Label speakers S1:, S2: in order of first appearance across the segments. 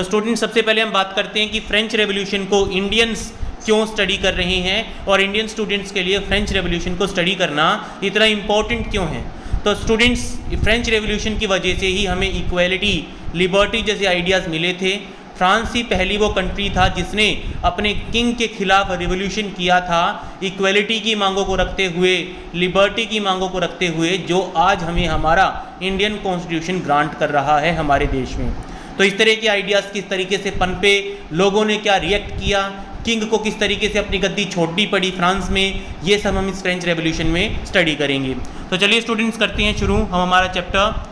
S1: तो स्टूडेंट्स सबसे पहले हम बात करते हैं कि फ्रेंच रेवोल्यूशन को इंडियंस क्यों स्टडी कर रहे हैं और इंडियन स्टूडेंट्स के लिए फ्रेंच रेवोल्यूशन को स्टडी करना इतना इम्पोर्टेंट क्यों है। तो स्टूडेंट्स फ्रेंच रेवोल्यूशन की वजह से ही हमें इक्वालिटी, लिबर्टी जैसे आइडियाज़ मिले थे। फ्रांस ही पहली वो कंट्री था जिसने अपने किंग के खिलाफ रिवोल्यूशन किया था, इक्वालिटी की मांगों को रखते हुए, लिबर्टी की मांगों को रखते हुए, जो आज हमें हमारा इंडियन कॉन्स्टिट्यूशन ग्रांट कर रहा है हमारे देश में। तो इस तरह के आइडियाज़ किस तरीके से पनपे, लोगों ने क्या रिएक्ट किया, किंग को किस तरीके से अपनी गद्दी छोड़नी पड़ी फ्रांस में, ये सब हम इस फ्रेंच रेवोल्यूशन में स्टडी करेंगे। तो चलिए स्टूडेंट्स करते हैं शुरू हम हमारा चैप्टर।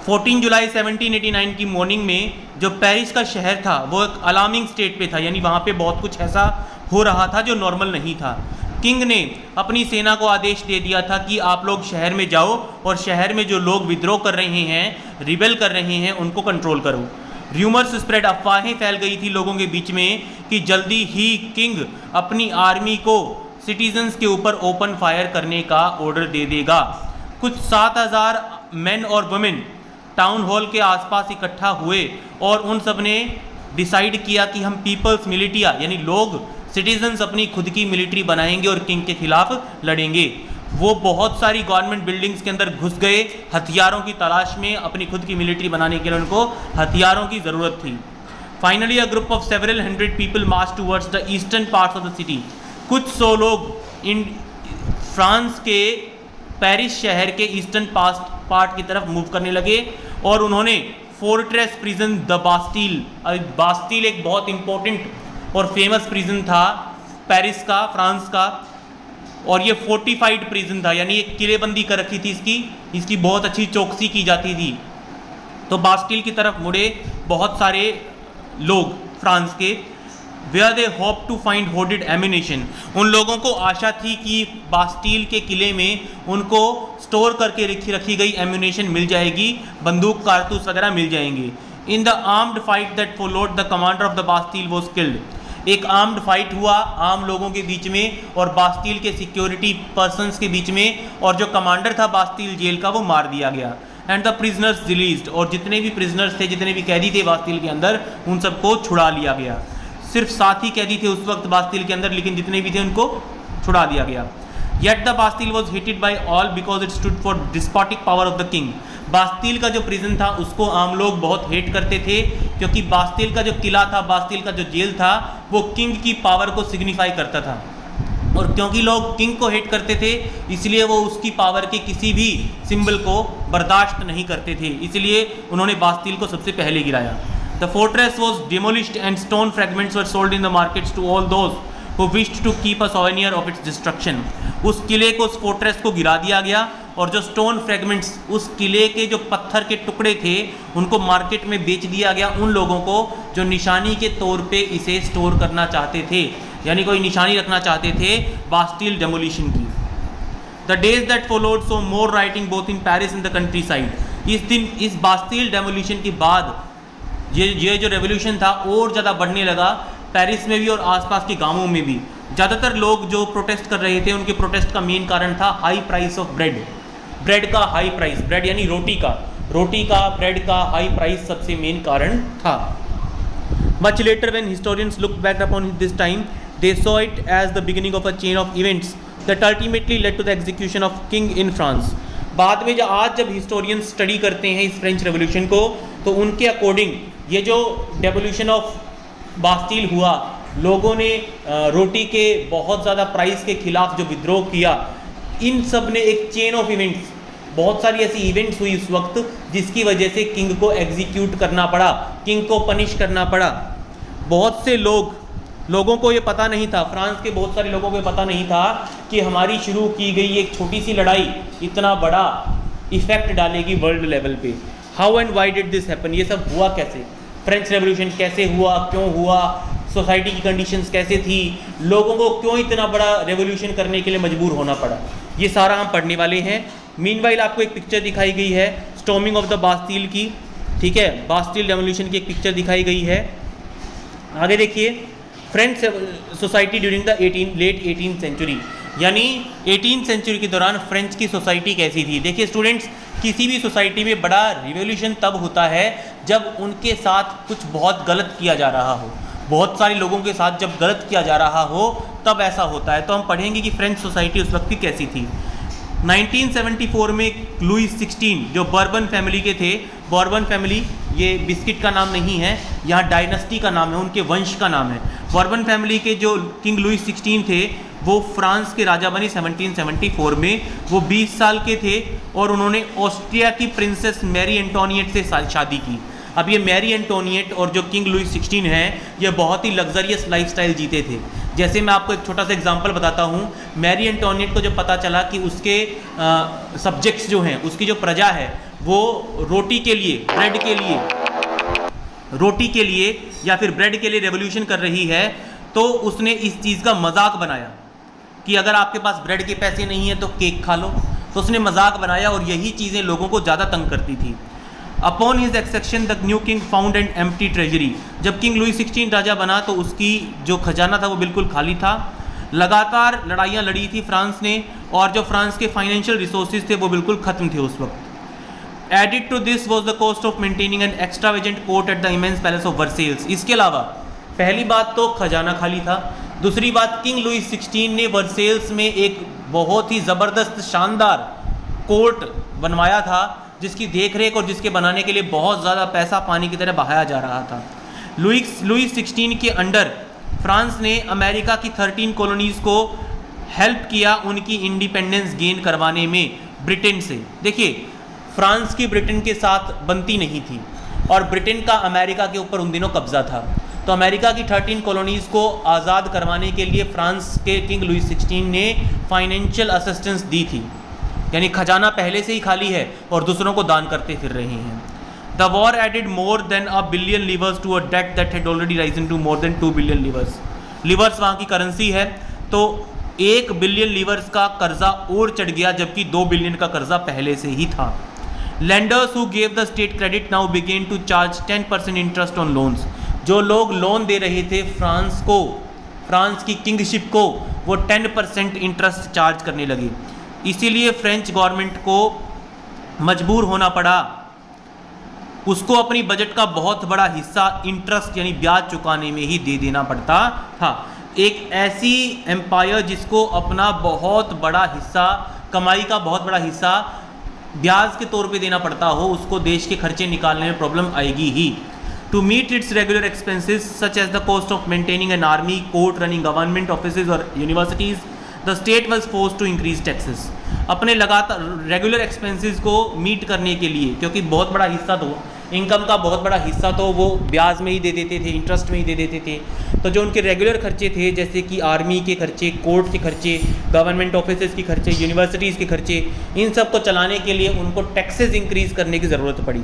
S1: 14 जुलाई 1789 की मॉर्निंग में जो पेरिस का शहर था वो एक अलार्मिंग स्टेट पे था, यानी वहाँ पे बहुत कुछ ऐसा हो रहा था जो नॉर्मल नहीं था। किंग ने अपनी सेना को आदेश दे दिया था कि आप लोग शहर में जाओ और शहर में जो लोग विद्रोह कर रहे हैं, रिबेल कर रहे हैं, उनको कंट्रोल करो। र्यूमर्स स्प्रेड, अफवाहें फैल गई थी लोगों के बीच में कि जल्दी ही किंग अपनी आर्मी को सिटीजन्स के ऊपर ओपन फायर करने का ऑर्डर दे देगा। कुछ 7000 मेन और वुमेन टाउन हॉल के आसपास इकट्ठा हुए और उन सब ने डिसाइड किया कि हम पीपल्स मिलिटिया यानी लोग सिटीजन्स अपनी खुद की मिलिट्री बनाएंगे और किंग के खिलाफ लड़ेंगे। वो बहुत सारी गवर्नमेंट बिल्डिंग्स के अंदर घुस गए हथियारों की तलाश में, अपनी खुद की मिलिट्री बनाने के लिए उनको हथियारों की ज़रूरत थी। Finally a group of several hundred people March towards the eastern parts of the city. कुछ 100 लोग इन फ्रांस के पेरिस शहर के ईस्टर्न पार्ट की तरफ मूव करने लगे और उन्होंने फोर्ट्रेस प्रिजन द बास्टील, बास्टील एक बहुत इंपॉर्टेंट और फेमस प्रिजन था पेरिस का, फ्रांस का, और ये फोर्टिफाइड प्रिजन था, यानी एक किलेबंदी कर रखी थी इसकी बहुत अच्छी चौकसी की जाती थी। तो बास्टील की तरफ मुड़े बहुत सारे लोग फ्रांस के। Where they hope to find hoarded ammunition, उन लोगों को आशा थी कि बास्टील के किले में उनको स्टोर करके रखी गई एम्यूनेशन मिल जाएगी, बंदूक कारतूस वगैरह मिल जाएंगे। In the armed fight that followed the commander of the Bastille was killed. एक आर्म्ड फाइट हुआ आम लोगों के बीच में और बास्टील के सिक्योरिटी पर्सन्स के बीच में, और जो कमांडर था बास्टील जेल का वो मार दिया गया। एंड द प्रिजनर्स रिलीज्ड, और जितने भी प्रिजनर्स थे, जितने भी कैदी थे बास्टील के अंदर, उन सबको छुड़ा लिया गया। सिर्फ 7 ही कैदी थे उस वक्त बास्टील के अंदर, लेकिन जितने भी थे उनको छुड़ा दिया गया। Yet the Bastille was hated by all because it stood for despotic power of the king. Bastille का जो प्रिजन था उसको आम लोग बहुत हेट करते थे, क्योंकि बास्टील का जो किला था, बास्टील का जो जेल था, वो किंग की पावर को सिग्निफाई करता था। और क्योंकि लोग किंग को हेट करते थे, इसलिए वो उसकी पावर के किसी भी सिंबल को बर्दाश्त नहीं करते थे, इसलिए उन्होंने बास्टील को सबसे पहले गिराया। The fortress was demolished and stone fragments were sold in the markets to all those who wished to keep a souvenir of its destruction. उस किले को, उस फोर्ट्रेस को गिरा दिया गया और जो स्टोन फ्रेगमेंट्स, उस किले के जो पत्थर के टुकड़े थे, उनको मार्केट में बेच दिया गया उन लोगों को जो निशानी के तौर पे इसे स्टोर करना चाहते थे, यानी कोई निशानी रखना चाहते थे बास्टील डेमोलिशन की। The days that followed so more writing both in Paris and the country side. इस दिन, इस बास्टील डेमोलिशन के बाद ये जो रेवोल्यूशन था और ज़्यादा बढ़ने लगा, पेरिस में भी और आसपास के गांवों में भी। ज़्यादातर लोग जो प्रोटेस्ट कर रहे थे, उनके प्रोटेस्ट का मेन कारण था high price of bread. Bread का हाई प्राइस, ब्रेड यानी रोटी का, ब्रेड का हाई प्राइस सबसे मेन कारण था। Much later when historians look back upon this time, they saw it as the beginning of a chain of events that ultimately led to the execution of king in France. बाद में आज जब historians study करते हैं इस French revolution को, तो उनके अकॉर्डिंग ये जो डेमोलिशन ऑफ बास्टील हुआ, लोगों ने रोटी के बहुत ज़्यादा प्राइस के खिलाफ जो विद्रोह किया, इन सब ने एक चेन ऑफ इवेंट्स, बहुत सारी ऐसी इवेंट्स हुई उस वक्त जिसकी वजह से किंग को एग्जीक्यूट करना पड़ा, किंग को पनिश करना पड़ा। बहुत से लोगों को ये पता नहीं था, फ्रांस के बहुत सारे लोगों को पता नहीं था कि हमारी शुरू की गई एक छोटी सी लड़ाई इतना बड़ा इफेक्ट डालेगी वर्ल्ड लेवल पे। How and why did this happen, ये सब हुआ कैसे, फ्रेंच रेवोल्यूशन कैसे हुआ, क्यों हुआ, सोसाइटी की कंडीशंस कैसे थी, लोगों को क्यों इतना बड़ा रेवोल्यूशन करने के लिए मजबूर होना पड़ा, ये सारा हम पढ़ने वाले हैं। मीनवाइल आपको एक पिक्चर दिखाई गई है स्टॉर्मिंग ऑफ द बास्टील की, ठीक है, बास्टील डेमोलिशन की एक पिक्चर दिखाई गई है। आगे देखिए, French society during the late 18th century, यानी 18th सेंचुरी के दौरान फ्रेंच की सोसाइटी कैसी थी। देखिए स्टूडेंट्स, किसी भी सोसाइटी में बड़ा रिवॉल्यूशन तब होता है जब उनके साथ कुछ बहुत गलत किया जा रहा हो, बहुत सारे लोगों के साथ जब गलत किया जा रहा हो तब ऐसा होता है। तो हम पढ़ेंगे कि फ्रेंच सोसाइटी उस वक्त की कैसी थी। 1974 में लुई 16 जो बर्बन फैमिली के थे, बर्बन फैमिली ये बिस्किट का नाम नहीं है, यहाँ डायनेस्टी का नाम है, उनके वंश का नाम है। बर्बन फैमिली के जो किंग लुई 16 थे वो फ्रांस के राजा बने 1774 में। वो 20 साल के थे और उन्होंने ऑस्ट्रिया की प्रिंसेस मैरी एंटोनिएट से शादी की। अब ये मैरी एंटोनिएट और जो किंग लुई 16 हैं ये बहुत ही लग्जरियस लाइफस्टाइल जीते थे। जैसे मैं आपको एक छोटा सा एग्जांपल बताता हूँ, मैरी एंटोनिएट को जब पता चला कि उसके सब्जेक्ट्स जो हैं, उसकी जो प्रजा है वो रोटी के लिए, ब्रेड के लिए, रोटी के लिए या फिर ब्रेड के लिए रेवोल्यूशन कर रही है, तो उसने इस चीज़ का मजाक बनाया कि अगर आपके पास ब्रेड के पैसे नहीं है तो केक खा लो। तो उसने मजाक बनाया और यही चीज़ें लोगों को ज़्यादा तंग करती थी। Upon his execution the new king found an empty treasury. जब किंग लुई 16 राजा बना तो उसकी जो खजाना था वो बिल्कुल खाली था। लगातार लड़ाइयाँ लड़ी थी फ्रांस ने और जो फ्रांस के फाइनेंशियल रिसोर्सेज थे वो बिल्कुल ख़त्म थे उस वक्त। Added to this was the cost of maintaining an extravagant court at the immense palace of Versailles. इसके अलावा पहली बात तो खजाना खाली था, दूसरी बात किंग लुई 16 ने वर्सेल्स में एक बहुत ही ज़बरदस्त शानदार कोर्ट बनवाया था जिसकी देखरेख और जिसके बनाने के लिए बहुत ज़्यादा पैसा पानी की तरह बहाया जा रहा था। लुई 16 के अंडर फ्रांस ने अमेरिका की 13 कॉलोनीज़ को हेल्प किया उनकी इंडिपेंडेंस गेन करवाने में ब्रिटेन से। देखिए, फ्रांस की ब्रिटेन के साथ बनती नहीं थी और ब्रिटेन का अमेरिका के ऊपर उन दिनों कब्जा था। तो अमेरिका की 13 कॉलोनीज़ को आज़ाद करवाने के लिए फ्रांस के किंग लुई 16 ने फाइनेंशियल असिस्टेंस दी थी, यानी खजाना पहले से ही खाली है और दूसरों को दान करते फिर रहे हैं। The war added more than $1 billion livres to a debt that had already risen to more than $2 billion livres. Livres वहाँ की करेंसी है, तो 1 बिलियन लीवर्स का कर्जा और चढ़ गया जबकि 2 बिलियन का कर्जा पहले से ही था। Lenders who gave the state credit now began to charge 10% interest on loans. जो लोग लोन दे रहे थे फ्रांस को, फ्रांस की किंगशिप को, वो 10% इंटरेस्ट चार्ज करने लगे। इसीलिए फ्रेंच गवर्नमेंट को मजबूर होना पड़ा, उसको अपनी बजट का बहुत बड़ा हिस्सा इंटरेस्ट यानी ब्याज चुकाने में ही दे देना पड़ता था। एक ऐसी एम्पायर जिसको अपना बहुत बड़ा हिस्सा, कमाई का बहुत बड़ा हिस्सा ब्याज के तौर पे देना पड़ता हो, उसको देश के खर्चे निकालने में प्रॉब्लम आएगी ही। To meet its regular expenses such as the cost of maintaining an army, court, running government offices और universities, the state was force to increase taxes. अपने लगातार रेगुलर एक्सपेंसेस को मीट करने के लिए, क्योंकि बहुत बड़ा हिस्सा तो इनकम का बहुत बड़ा हिस्सा तो वो ब्याज में ही दे देते थे, इंटरेस्ट में ही दे देते थे। तो जो उनके रेगुलर खर्चे थे जैसे कि आर्मी के खर्चे, कोर्ट के खर्चे, गवर्नमेंट ऑफिसेज के खर्चे, यूनिवर्सिटीज़ के खर्चे, इन सब को चलाने के लिए उनको टैक्सेस इंक्रीज करने की ज़रूरत पड़ी।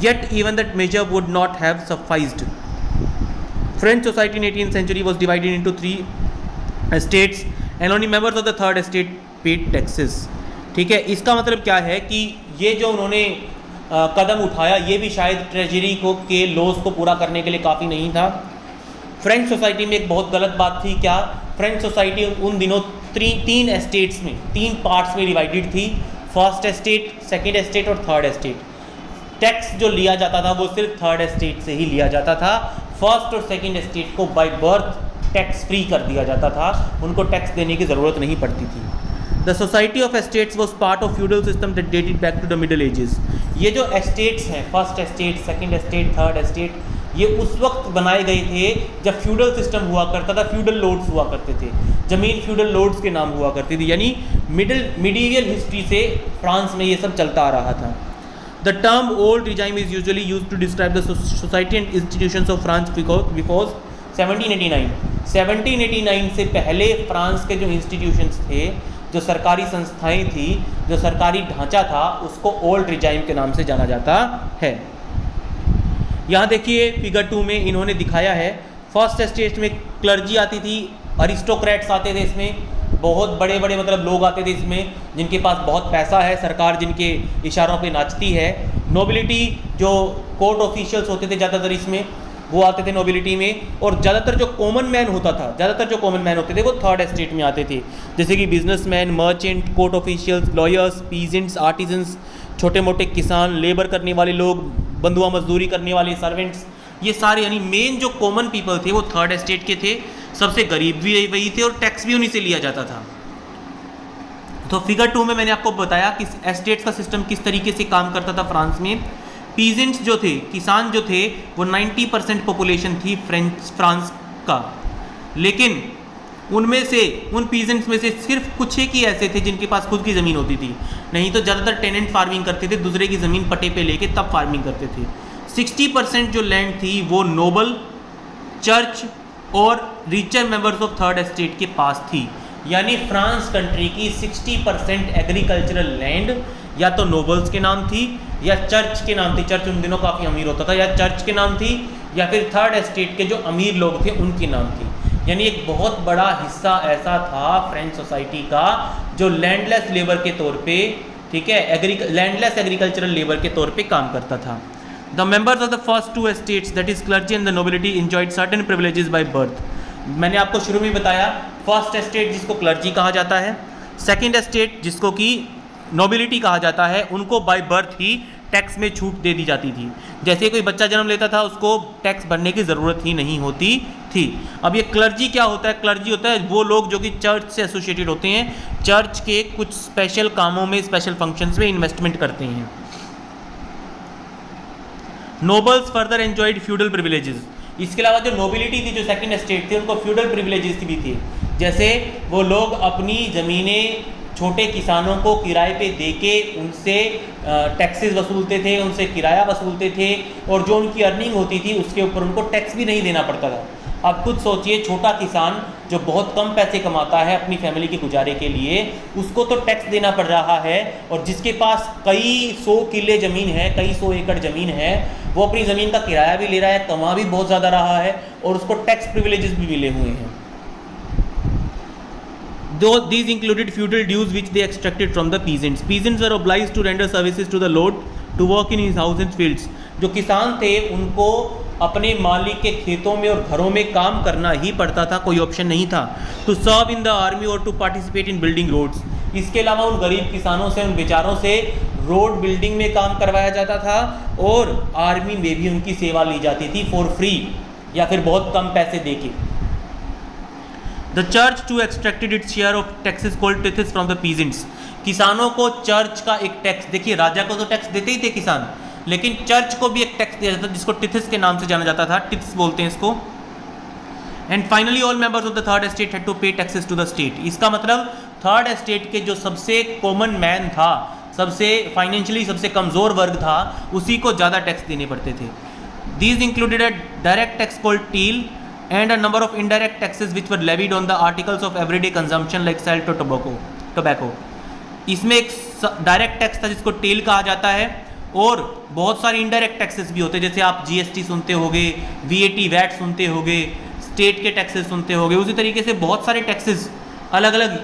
S1: Yet even that measure would not have sufficed. French society in 18th century was divided into 3 estates and only members of the third estate paid taxes। ठीक है, इसका मतलब क्या है कि ये जो उन्होंने कदम उठाया ये भी शायद ट्रेजरी को के लॉस को पूरा करने के लिए काफ़ी नहीं था। फ्रेंच सोसाइटी में एक बहुत गलत बात थी। क्या? फ्रेंच सोसाइटी उन दिनों 3 एस्टेट्स में, 3 पार्ट्स में डिवाइडेड थी, फर्स्ट एस्टेट, सेकेंड एस्टेट और थर्ड एस्टेट। टैक्स जो लिया जाता था वो सिर्फ थर्ड एस्टेट से ही लिया जाता था। फर्स्ट और सेकेंड एस्टेट को बाय बर्थ टैक्स फ्री कर दिया जाता था, उनको टैक्स देने की ज़रूरत नहीं पड़ती थी। The society of estates was part of feudal system that dated back to the middle ages. ये जो एस्टेट्स हैं, first estate, second estate, third estate, ये उस वक्त बनाए गए थे जब फ्यूडल सिस्टम हुआ करता था, फ्यूडल लॉर्ड्स हुआ करते थे, ज़मीन फ्यूडल लॉर्ड्स के नाम हुआ करती थी, यानी मिडीवियल हिस्ट्री से फ्रांस में ये सब चलता आ रहा था। The term old regime is usually used to describe the society and institutions of France before 1789। 1789 से पहले फ्रांस के जो इंस्टीट्यूशंस थे, जो सरकारी संस्थाएं थी, जो सरकारी ढांचा था, उसको ओल्ड रिजाइम के नाम से जाना जाता है। यहाँ देखिए फिगर 2 में इन्होंने दिखाया है, फर्स्ट एस्टेट में क्लर्जी आती थी, अरिस्टोक्रेट्स आते थे, इसमें बहुत बड़े बड़े मतलब लोग आते थे इसमें जिनके पास बहुत पैसा है, सरकार जिनके इशारों पे नाचती है। नोबिलिटी, जो कोर्ट ऑफिशियल्स होते थे ज़्यादातर इसमें, वो आते थे नोबिलिटी में। और ज़्यादातर जो कॉमन मैन होता था, ज़्यादातर जो कॉमन मैन होते थे वो थर्ड एस्टेट में आते थे, जैसे कि businessman, merchant, court officials, lawyers, peasants, artisans, छोटे मोटे किसान, लेबर करने वाले लोग, बंधुआ मजदूरी करने वाले सर्वेंट्स, ये सारे यानी मेन जो कॉमन पीपल थे वो थर्ड एस्टेट के थे। सबसे गरीब भी वही थे और टैक्स भी उन्हीं से लिया जाता था। तो फिगर 2 में मैंने आपको बताया कि एस्टेट्स का सिस्टम किस तरीके से काम करता था फ्रांस में। पीजेंट्स जो थे, किसान जो थे, वो 90% पॉपुलेशन थी फ्रांस का, लेकिन उनमें से, उन पीजेंट्स में से सिर्फ कुछ ही ऐसे थे जिनके पास खुद की ज़मीन होती थी, नहीं तो ज़्यादातर टेनेंट फार्मिंग करते थे, दूसरे की ज़मीन पट्टे पे लेके तब फार्मिंग करते थे। 60% जो लैंड थी वो नोबल, चर्च और richer members of third estate के पास थी। यानी फ्रांस कंट्री की 60% एग्रीकल्चरल लैंड या तो नोबल्स के नाम थी या चर्च के नाम थी, चर्च उन दिनों काफ़ी अमीर होता था, या चर्च के नाम थी या फिर थर्ड एस्टेट के जो अमीर लोग थे उनके नाम थी। यानी एक बहुत बड़ा हिस्सा ऐसा था फ्रेंच सोसाइटी का जो लैंडलेस लेबर के तौर पे, ठीक है, लैंडलेस एग्रीकल्चरल लेबर के तौर पे काम करता था। The members of the first 2 estates that is clergy and the nobility enjoyed certain privileges by birth. मैंने आपको शुरू में बताया, फर्स्ट एस्टेट जिसको क्लर्जी कहा जाता है, सेकेंड एस्टेट जिसको कि नोबिलिटी कहा जाता है, उनको बाय बर्थ ही टैक्स में छूट दे दी जाती थी। जैसे कोई बच्चा जन्म लेता था उसको टैक्स भरने की ज़रूरत ही नहीं होती थी। अब ये क्लर्जी क्या होता है? क्लर्जी होता है वो लोग जो कि चर्च से एसोसिएटेड होते हैं, चर्च के कुछ स्पेशल कामों में, स्पेशल फंक्शंस में इन्वेस्टमेंट करते हैं। Nobles further enjoyed feudal privileges. इसके अलावा जो नोबिलिटी थी, जो सेकंड एस्टेट थी, उनको फ्यूडल प्रिविलेजेस भी थे। जैसे वो लोग अपनी ज़मीनें छोटे किसानों को किराए पे देके उनसे टैक्सेस वसूलते थे, उनसे किराया वसूलते थे, और जो उनकी अर्निंग होती थी उसके ऊपर उनको टैक्स भी नहीं देना पड़ता था। अब खुद सोचिए, छोटा किसान जो बहुत कम पैसे कमाता है अपनी फैमिली के गुजारे के लिए, उसको तो टैक्स देना पड़ रहा है, और जिसके पास कई 100 किले ज़मीन है, कई 100 एकड़ ज़मीन है, वो अपनी ज़मीन का किराया भी ले रहा है, कमा भी बहुत ज़्यादा रहा है, और उसको टैक्स प्रिविलेजेस भी मिले हुए हैं। Though these included feudal dues which they extracted from the peasants. Peasants were obliged to render services to the lord to work in his house and fields. जो किसान थे उनको अपने मालिक के खेतों में और घरों में काम करना ही पड़ता था, कोई ऑप्शन नहीं था। To serve in the army or to participate in building roads. इसके अलावा उन गरीब किसानों से, उन बेचारों से रोड बिल्डिंग में काम करवाया जाता था, और आर्मी में भी उनकी सेवा ली जाती थी फॉर फ्री या फिर बहुत कम पैसे देके। The church too extracted its share of taxes called tithes from the peasants. किसानों को चर्च का एक टैक्स, देखिए राजा को तो टैक्स देते ही थे किसान, लेकिन चर्च को भी एक टैक्स दिया जाता था जिसको टिथस के नाम से जाना जाता था, टिथस बोलते हैं इसको। And finally all members of the third estate had to pay taxes to the state. इसका मतलब थर्ड एस्टेट के जो सबसे कॉमन मैन था, सबसे फाइनेंशियली सबसे कमज़ोर वर्ग था, उसी को ज़्यादा टैक्स देने पड़ते थे। These included a direct tax called taille and a number of indirect taxes which were levied on the articles of everyday consumption like salt or tobacco. इसमें एक डायरेक्ट टैक्स था जिसको टेल कहा जाता है, और बहुत सारे इनडायरेक्ट टैक्सेस भी होते हैं, जैसे आप जीएसटी सुनते होगे, वीएटी वैट सुनते होगे, स्टेट के टैक्सेस सुनते होगे। उसी तरीके से बहुत सारे टैक्सेस अलग अलग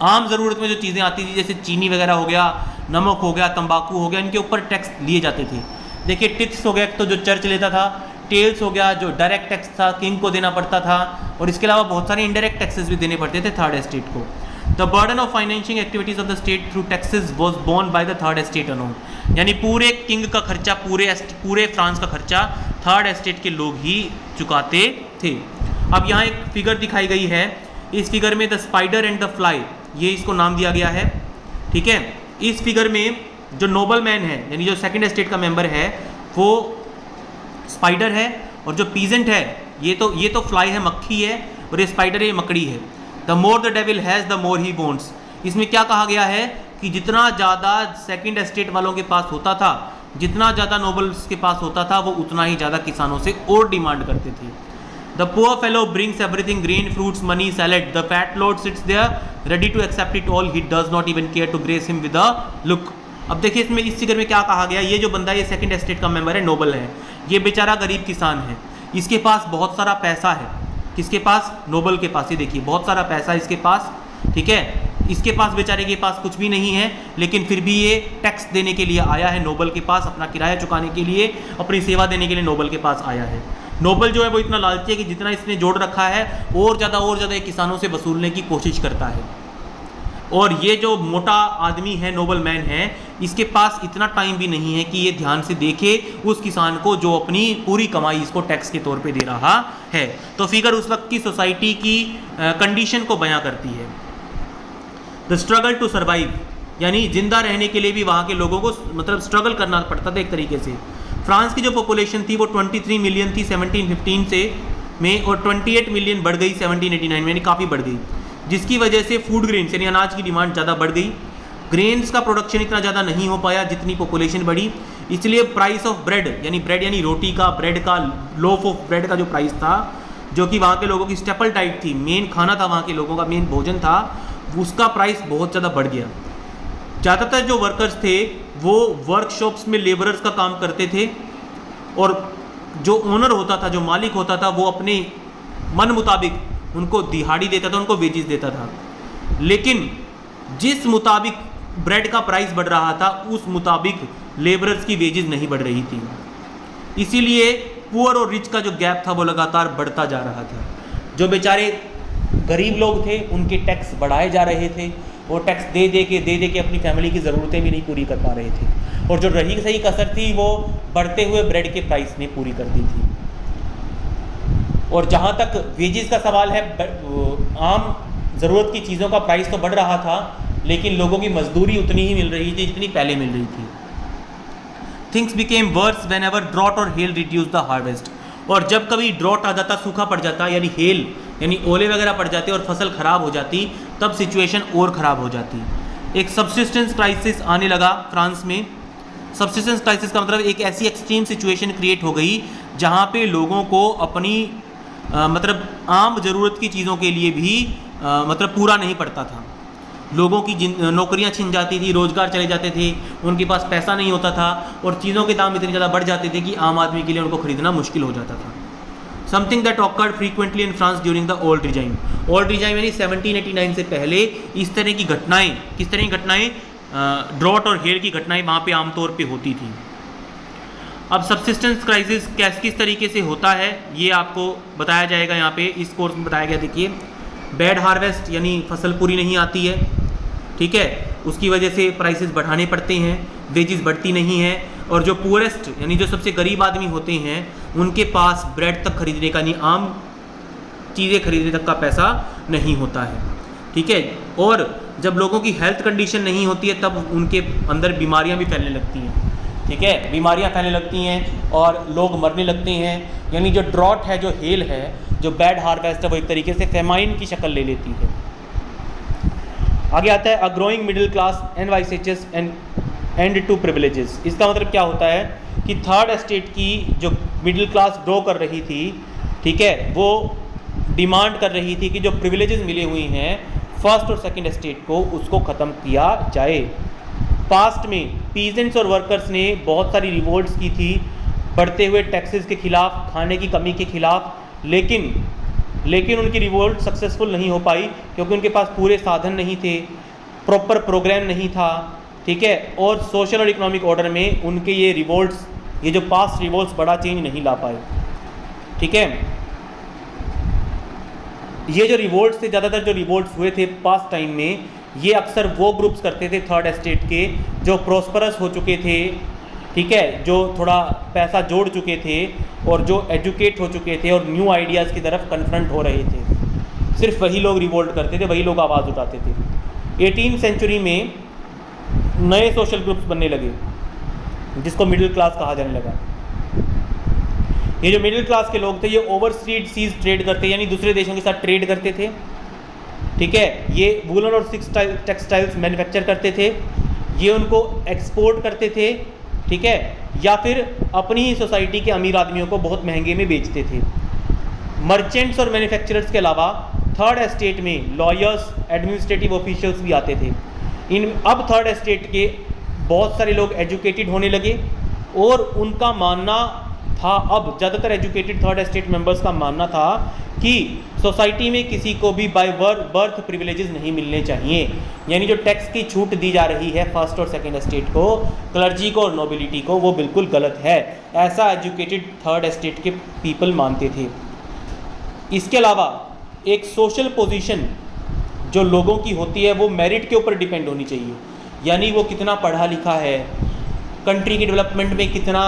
S1: आम ज़रूरत में जो चीज़ें आती थी, जैसे चीनी वगैरह हो गया, नमक हो गया, तंबाकू हो गया, इनके ऊपर टैक्स लिए जाते थे। देखिए टिथ्स हो गया तो जो चर्च लेता था, टेल्स हो गया जो डायरेक्ट टैक्स था, किंग को देना पड़ता था, और इसके अलावा बहुत सारे इनडायरेक्ट टैक्सेस भी देने पड़ते थे थर्ड एस्टेट को। The burden of financing activities of the state through taxes was borne by the third estate alone. यानी पूरे किंग का खर्चा, पूरे फ्रांस का खर्चा थर्ड एस्टेट के लोग ही चुकाते थे। अब यहाँ एक फिगर दिखाई गई है, इस फिगर में the spider and the fly, ये इसको नाम दिया गया है, ठीक है। इस फिगर में जो नोबल मैन है, यानी जो सेकेंड एस्टेट का मेंबर है, वो स्पाइडर है, और जो पीजेंट है ये तो फ्लाई है, मक्खी है, और ये स्पाइडर है, ये मकड़ी है। The more the devil has the more he wants. इसमें क्या कहा गया है कि जितना ज़्यादा सेकंड एस्टेट वालों के पास होता था, जितना ज़्यादा नोबल्स के पास होता था, वो उतना ही ज़्यादा किसानों से और डिमांड करते थे। The poor fellow brings everything, grain, fruits, money, salad. The fat lord sits there ready to accept it all, he does not even care to grace him with a look. अब देखिए इसमें इस figure में क्या कहा गया, ये जो बंदा, ये सेकंड एस्टेट का मेंबर है, नोबल है, ये बेचारा गरीब किसान है, इसके पास बहुत सारा पैसा है। किसके पास? नोबल के पास। ये देखिए बहुत सारा पैसा है इसके पास, ठीक है। इसके पास बेचारे के पास कुछ भी नहीं है, लेकिन फिर भी ये टैक्स देने के लिए आया है नोबल के पास, अपना किराया चुकाने के लिए, अपनी सेवा देने के लिए नोबल के पास आया है। नोबल जो है वो इतना लालची है कि जितना इसने जोड़ रखा है और ज़्यादा किसानों से वसूलने की कोशिश करता है। और ये जो मोटा आदमी है, नोबल मैन है, इसके पास इतना टाइम भी नहीं है कि ये ध्यान से देखे उस किसान को जो अपनी पूरी कमाई इसको टैक्स के तौर पे दे रहा है। तो फिगर उस वक्त की सोसाइटी की कंडीशन को बयां करती है। द स्ट्रगल टू सर्वाइव, यानी जिंदा रहने के लिए भी वहाँ के लोगों को मतलब स्ट्रगल करना पड़ता था एक तरीके से। फ्रांस की जो पॉपुलेशन थी वो 23 मिलियन थी 1715 से में, और 28 मिलियन बढ़ गई 1789 में, यानी काफ़ी बढ़ गई, जिसकी वजह से फूड ग्रेन्स यानी अनाज की डिमांड ज़्यादा बढ़ गई। ग्रेन्स का प्रोडक्शन इतना ज़्यादा नहीं हो पाया जितनी पॉपुलेशन बढ़ी, इसलिए प्राइस ऑफ ब्रेड यानी रोटी का, ब्रेड का, लोफ ऑफ ब्रेड का जो प्राइस था, जो कि वहाँ के लोगों की स्टेपल डाइट थी, मेन खाना था वहाँ के लोगों का, मेन भोजन था, उसका प्राइस बहुत ज़्यादा बढ़ गया। ज़्यादातर जो वर्कर्स थे वो वर्कशॉप्स में लेबरर्स का काम करते थे, और जो ओनर होता था, जो मालिक होता था, वो अपने मन मुताबिक उनको दिहाड़ी देता था, उनको वेजेस देता था। लेकिन जिस मुताबिक ब्रेड का प्राइस बढ़ रहा था उस मुताबिक लेबरर्स की वेजेस नहीं बढ़ रही थी, इसीलिए पुअर और रिच का जो गैप था वो लगातार बढ़ता जा रहा था। जो बेचारे गरीब लोग थे उनके टैक्स बढ़ाए जा रहे थे, वो टैक्स दे दे के अपनी फैमिली की ज़रूरतें भी नहीं पूरी कर पा रहे थे, और जो रही सही कसर थी वो बढ़ते हुए ब्रेड के प्राइस ने पूरी कर दी थी। और जहाँ तक वेजेस का सवाल है, आम ज़रूरत की चीज़ों का प्राइस तो बढ़ रहा था, लेकिन लोगों की मजदूरी उतनी ही मिल रही थी जितनी पहले मिल रही थी। Things became worse whenever drought or hail reduce the harvest, और जब कभी ड्रॉट आ जाता, सूखा पड़ जाता, यानी हेल यानी ओले वगैरह पड़ जाते और फसल ख़राब हो जाती, तब सिचुएशन और ख़राब हो जाती। एक सब्सिस्टेंस क्राइसिस आने लगा फ्रांस में। सब्सिस्टेंस क्राइसिस का मतलब एक ऐसी एक्सट्रीम सिचुएशन क्रिएट हो गई जहाँ पे लोगों को अपनी मतलब आम ज़रूरत की चीज़ों के लिए भी मतलब पूरा नहीं पड़ता था। लोगों की नौकरियां छिन जाती थी, रोज़गार चले जाते थे, उनके पास पैसा नहीं होता था, और चीज़ों के दाम इतने ज़्यादा बढ़ जाते थे कि आम आदमी के लिए उनको ख़रीदना मुश्किल हो जाता था। Something that awkward frequently in France during the old regime. Old regime यानी 1789 से पहले इस तरह की घटनाएँ, किस तरह की घटनाएँ, ड्रॉट और हेल की घटनाएँ वहाँ पे आमतौर पे होती थी। अब सब्सिस्टेंस क्राइसिस किस तरीके से होता है ये आपको बताया जाएगा, यहाँ पे इस कोर्स में बताया गया। देखिए, बैड हार्वेस्ट यानी फसल पूरी नहीं आती है, ठीक है, उसकी वजह से प्राइसेस बढ़ाने पड़ते हैं, वेजेस बढ़ती नहीं है, और जो पुअरेस्ट यानी जो सबसे गरीब आदमी होते हैं उनके पास ब्रेड तक खरीदने का, नहीं आम चीज़ें खरीदने तक का पैसा नहीं होता है, ठीक है। और जब लोगों की हेल्थ कंडीशन नहीं होती है तब उनके अंदर बीमारियां भी फैलने लगती हैं, ठीक है, बीमारियां फैलने लगती हैं और लोग मरने लगते हैं। यानी जो ड्रॉट है, जो हेल है, जो बैड हार्वेस्ट है, वो एक तरीके से फेमाइन की शक्ल ले लेती है। आगे आता है a growing middle class envisages end to privileges. इसका मतलब क्या होता है कि थर्ड एस्टेट की जो मिडिल क्लास ग्रो कर रही थी, ठीक है, वो डिमांड कर रही थी कि जो प्रिविलेजेस मिले हुए हैं फर्स्ट और सेकंड एस्टेट को, उसको ख़त्म किया जाए। पास्ट में पीजेंट्स और वर्कर्स ने बहुत सारी रिवोल्ट्स की थी बढ़ते हुए टैक्सेस के खिलाफ, खाने की कमी के खिलाफ, लेकिन उनकी रिवोल्ट सक्सेसफुल नहीं हो पाई क्योंकि उनके पास पूरे साधन नहीं थे, प्रॉपर प्रोग्राम नहीं था, ठीक है, और सोशल और इकोनॉमिक ऑर्डर में उनके ये रिवोल्ट्स, ये जो पास्ट रिवोल्ट्स बड़ा चेंज नहीं ला पाए, ठीक है। ये जो रिवोल्ट्स थे, ज़्यादातर जो रिवोल्ट्स हुए थे पास्ट टाइम में, ये अक्सर वो ग्रुप्स करते थे थर्ड एस्टेट के जो प्रॉस्परस हो चुके थे, ठीक है, जो थोड़ा पैसा जोड़ चुके थे और जो एजुकेट हो चुके थे और न्यू आइडियाज़ की तरफ कन्फ्रंट हो रहे थे। सिर्फ वही लोग रिवोल्ट करते थे, वही लोग आवाज़ उठाते थे। 18वीं सेंचुरी में नए सोशल ग्रुप्स बनने लगे जिसको मिडिल क्लास कहा जाने लगा। ये जो मिडिल क्लास के लोग थे ये ओवरसीज ट्रेड करते, यानी दूसरे देशों के साथ ट्रेड करते थे, ठीक है, ये वूलन और टेक्सटाइल्स मैन्युफैक्चर करते थे, ये उनको एक्सपोर्ट करते थे, ठीक है, या फिर अपनी ही सोसाइटी के अमीर आदमियों को बहुत महंगे में बेचते थे। मर्चेंट्स और मैन्युफैक्चरर्स के अलावा थर्ड एस्टेट में लॉयर्स, एडमिनिस्ट्रेटिव ऑफिशियल्स भी आते थे। अब थर्ड एस्टेट के बहुत सारे लोग एजुकेटेड होने लगे और उनका मानना था, अब ज़्यादातर एजुकेटेड थर्ड एस्टेट मेंबर्स का मानना था कि सोसाइटी में किसी को भी बाय बर्थ प्रिविलेजेस नहीं मिलने चाहिए, यानी जो टैक्स की छूट दी जा रही है फर्स्ट और सेकंड एस्टेट को, क्लर्जी को और नोबिलिटी को, वो बिल्कुल गलत है, ऐसा एजुकेटेड थर्ड एस्टेट के पीपल मानते थे। इसके अलावा एक सोशल पोजीशन जो लोगों की होती है वो मेरिट के ऊपर डिपेंड होनी चाहिए, यानी वो कितना पढ़ा लिखा है, कंट्री के डेवलपमेंट में कितना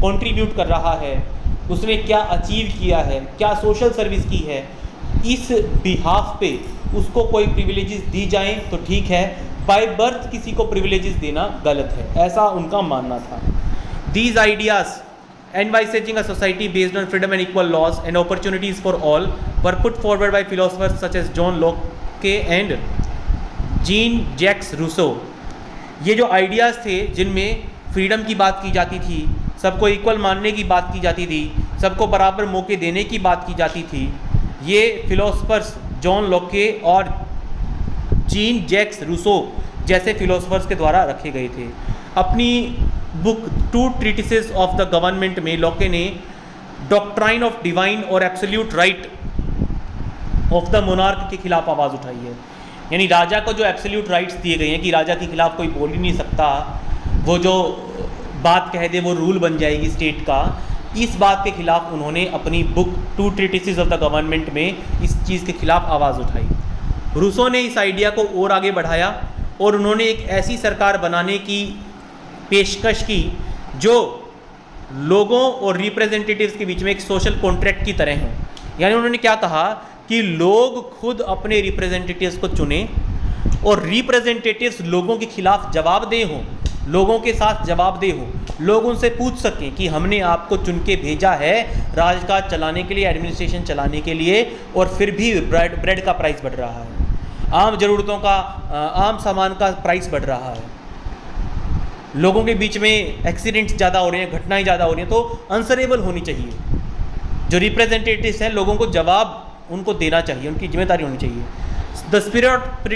S1: कंट्रीब्यूट कर रहा है, उसने क्या अचीव किया है, क्या सोशल सर्विस की है, इस बिहाफ पे उसको कोई प्रिविलेजेस दी जाएं तो ठीक है, बाय बर्थ किसी को प्रिविलेजेस देना गलत है, ऐसा उनका मानना था। These ideas envisaging a society based on freedom and equal laws and opportunities for all were put forward by philosophers such as John Locke and Jean-Jacques Rousseau। ये जो आइडियाज़ थे जिनमें फ्रीडम की बात की जाती थी, सबको इक्वल मानने की बात की जाती थी, सबको बराबर मौके देने की बात की जाती थी, ये फिलोसफर्स जॉन लॉके और जीन जैक्स रूसो जैसे फिलोसफर्स के द्वारा रखे गए थे। अपनी book two treatises of the government में लॉके ने डॉक्ट्राइन ऑफ डिवाइन और absolute right of the monarch के खिलाफ आवाज़ उठाई है, यानी राजा को जो एब्सोल्यूट राइट्स दिए गए हैं कि राजा के खिलाफ कोई बोल ही नहीं सकता, वो जो बात कह दे वो रूल बन जाएगी स्टेट का, इस बात के खिलाफ उन्होंने अपनी book two treatises of the government में इस चीज़ के खिलाफ आवाज़ उठाई। रूसो ने इस आइडिया को और आगे बढ़ाया और उन्होंने एक ऐसी सरकार बनाने की पेशकश की जो लोगों और रिप्रेजेंटेटिव्स के बीच में एक सोशल कॉन्ट्रैक्ट की तरह है, यानी उन्होंने क्या कहा कि लोग खुद अपने रिप्रेजेंटेटिव्स को चुने और रिप्रेजेंटेटिव्स लोगों के खिलाफ जवाबदेह हों, लोगों के साथ जवाबदेह हों, लोग उनसे पूछ सकें कि हमने आपको चुन के भेजा है राजकाज चलाने के लिए, एडमिनिस्ट्रेशन चलाने के लिए, और फिर भी ब्रेड का प्राइस बढ़ रहा है, आम ज़रूरतों का, आम सामान का प्राइस बढ़ रहा है, लोगों के बीच में एक्सीडेंट्स ज़्यादा हो रहे हैं, घटनाएं ज़्यादा हो रही हैं, तो आंसरेबल होनी चाहिए। जो रिप्रेजेंटेटिव्स हैं लोगों को जवाब उनको देना चाहिए, उनकी जिम्मेदारी होनी चाहिए। द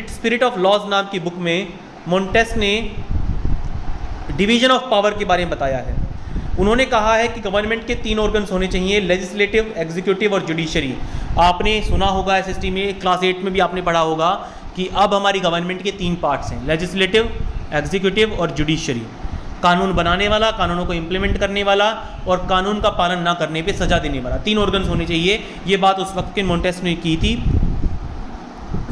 S1: स्पिरिट ऑफ लॉज नाम की बुक में मोंटेस ने डिवीजन ऑफ पावर के बारे में बताया है। उन्होंने कहा है कि गवर्नमेंट के 3 ऑर्गन्स होने चाहिए, लेजिस्लेटिव, एग्जीक्यूटिव और जुडिशरी। आपने सुना होगा एसएसटी में, क्लास 8 में भी आपने पढ़ा होगा कि अब हमारी गवर्नमेंट के 3 पार्ट्स हैं, लेजिस्लेटिव, एग्जीक्यूटिव और जुडिशरी। कानून बनाने वाला, कानूनों को इम्प्लीमेंट करने वाला और कानून का पालन ना करने पे सजा देने वाला, 3 ऑर्गन्स होने चाहिए। ये बात उस वक्त के मोंटेस ने की थी।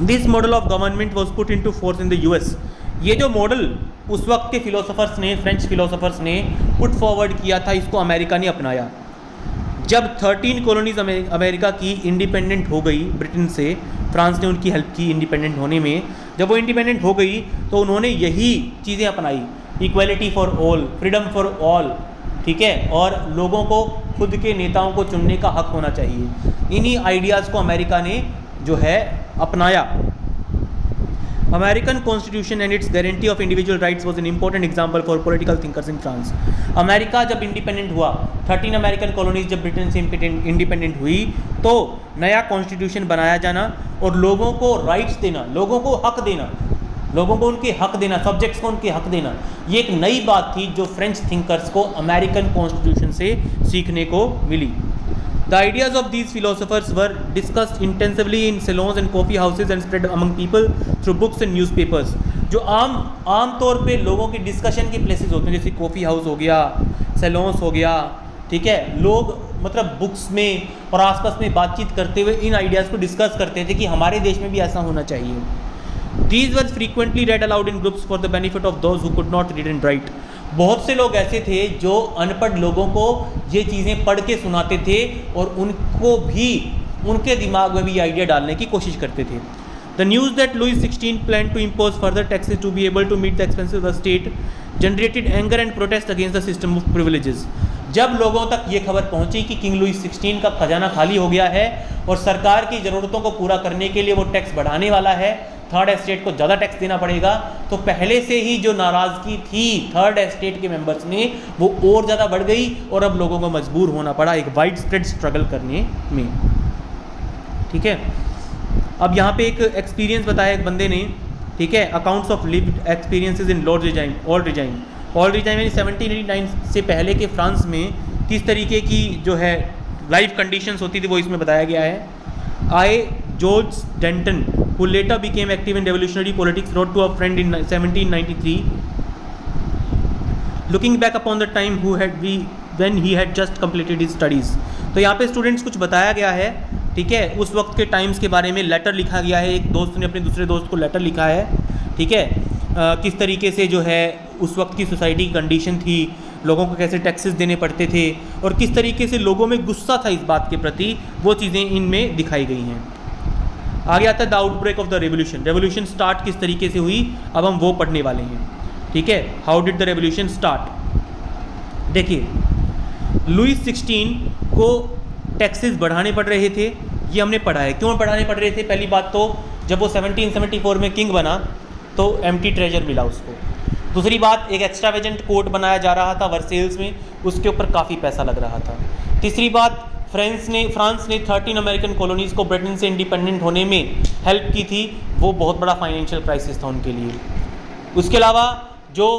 S1: This model of government was put into force in the US. ये जो मॉडल उस वक्त के फिलोसोफर्स ने, फ्रेंच फिलोसोफर्स ने पुट फॉरवर्ड किया था, इसको अमेरिका ने अपनाया। जब 13 कॉलोनीज अमेरिका की इंडिपेंडेंट हो गई ब्रिटेन से, फ्रांस ने उनकी हेल्प की इंडिपेंडेंट होने में, जब वो इंडिपेंडेंट हो गई तो उन्होंने यही चीज़ें अपनाई, equality for all, freedom for all, ठीक है, और लोगों को खुद के नेताओं को चुनने का हक होना चाहिए। इन्हीं आइडियाज़ को अमेरिका ने जो है अपनाया। American constitution and it's guarantee of individual rights was an important example for political thinkers in France. America जब इंडिपेंडेंट हुआ, 13 अमेरिकन कॉलोनीज जब ब्रिटेन से इंडिपेंडेंट हुई, तो नया कॉन्स्टिट्यूशन बनाया जाना और लोगों को राइट्स देना, लोगों को हक देना, लोगों को उनके हक देना, सब्जेक्ट्स को उनके हक देना, ये एक नई बात थी जो फ्रेंच थिंकर्स को अमेरिकन कॉन्स्टिट्यूशन से सीखने को मिली। The ideas of these philosophers were discussed intensively in salons and coffee houses and spread among people through books and newspapers। जो आम तौर पे लोगों के डिस्कशन के प्लेसेस होते हैं, जैसे कॉफ़ी हाउस हो गया, सैलून्स हो गया, ठीक है, लोग मतलब बुक्स में और आसपास में बातचीत करते हुए इन आइडियाज़ को डिस्कस करते थे कि हमारे देश में भी ऐसा होना चाहिए। These were frequently read aloud in groups for the benefit of those who could not read and write। बहुत से लोग ऐसे थे जो अनपढ़ लोगों को ये चीज़ें पढ़ के सुनाते थे और उनको भी उनके दिमाग में भी ये आइडिया डालने की कोशिश करते थे। The news that Louis 16 plan to impose further taxes to be able to meet the expenses of the state generated anger and protest against the system of privileges. जब लोगों तक ये खबर पहुंची कि किंग लुईस 16 का खजाना खाली हो गया है और सरकार की ज़रूरतों को पूरा करने के लिए वो टैक्स बढ़ाने वाला है, थर्ड एस्टेट को ज़्यादा टैक्स देना पड़ेगा, तो पहले से ही जो नाराज़गी थी थर्ड एस्टेट के मेंबर्स में वो और ज़्यादा बढ़ गई और अब लोगों को मजबूर होना पड़ा एक वाइड स्प्रेड स्ट्रगल करने में। ठीक है, अब यहाँ पे एक एक्सपीरियंस बताया एक बंदे ने, ठीक है, accounts of lived experiences in all resign यानी 1789 से पहले के फ्रांस में किस तरीके की जो है लाइफ कंडीशंस होती थी वो इसमें बताया गया है। I George Danton who later became active in revolutionary politics wrote to a friend in 1793 looking back upon the time when he had just completed his studies। तो यहाँ पे स्टूडेंट्स कुछ बताया गया है ठीक है, उस वक्त के टाइम्स के बारे में लेटर लिखा गया है, एक दोस्त ने अपने दूसरे दोस्त को लेटर लिखा है, ठीक है, किस तरीके से जो है उस वक्त की सोसाइटी की कंडीशन थी, लोगों को कैसे टैक्सेस देने पड़ते थे और किस तरीके से लोगों में गुस्सा था इस बात के प्रति, वो चीज़ें इनमें दिखाई गई हैं। आगे आता है the outbreak of the revolution. Revolution start किस तरीके से हुई, अब हम वो पढ़ने वाले हैं, ठीक है। How did the revolution start. देखिए, लुईस 16 को टैक्सेस बढ़ाने पड़ रहे थे, ये हमने पढ़ा है। क्यों बढ़ाने पड़ रहे थे? पहली बात तो जब वो 1774 में किंग बना तो एम्प्टी ट्रेजर मिला उसको। दूसरी बात, एक एक्स्ट्रावेजेंट कोर्ट बनाया जा रहा था वर्सेल्स में, उसके ऊपर काफ़ी पैसा लग रहा था। तीसरी बात, फ्रांस ने 13 अमेरिकन कॉलोनीज़ को ब्रिटेन से इंडिपेंडेंट होने में हेल्प की थी, वो बहुत बड़ा फाइनेंशियल क्राइसिस था उनके लिए। उसके अलावा जो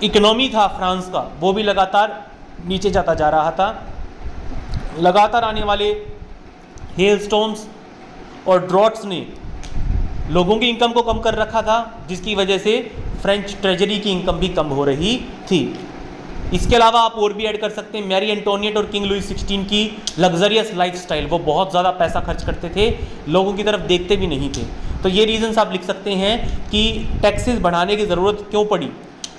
S1: इकोनॉमी था फ्रांस का, वो भी लगातार नीचे जाता जा रहा था। लगातार आने वाले हेल स्टॉर्म्स और ड्रॉट्स ने लोगों की इनकम को कम कर रखा था, जिसकी वजह से फ्रेंच ट्रेजरी की इनकम भी कम हो रही थी। इसके अलावा आप और भी ऐड कर सकते हैं मैरी एंटोनियट और किंग लुईस 16 की लग्जरियस लाइफस्टाइल। वो बहुत ज़्यादा पैसा खर्च करते थे, लोगों की तरफ देखते भी नहीं थे। तो ये रीजंस आप लिख सकते हैं कि टैक्सेस बढ़ाने की ज़रूरत क्यों पड़ी,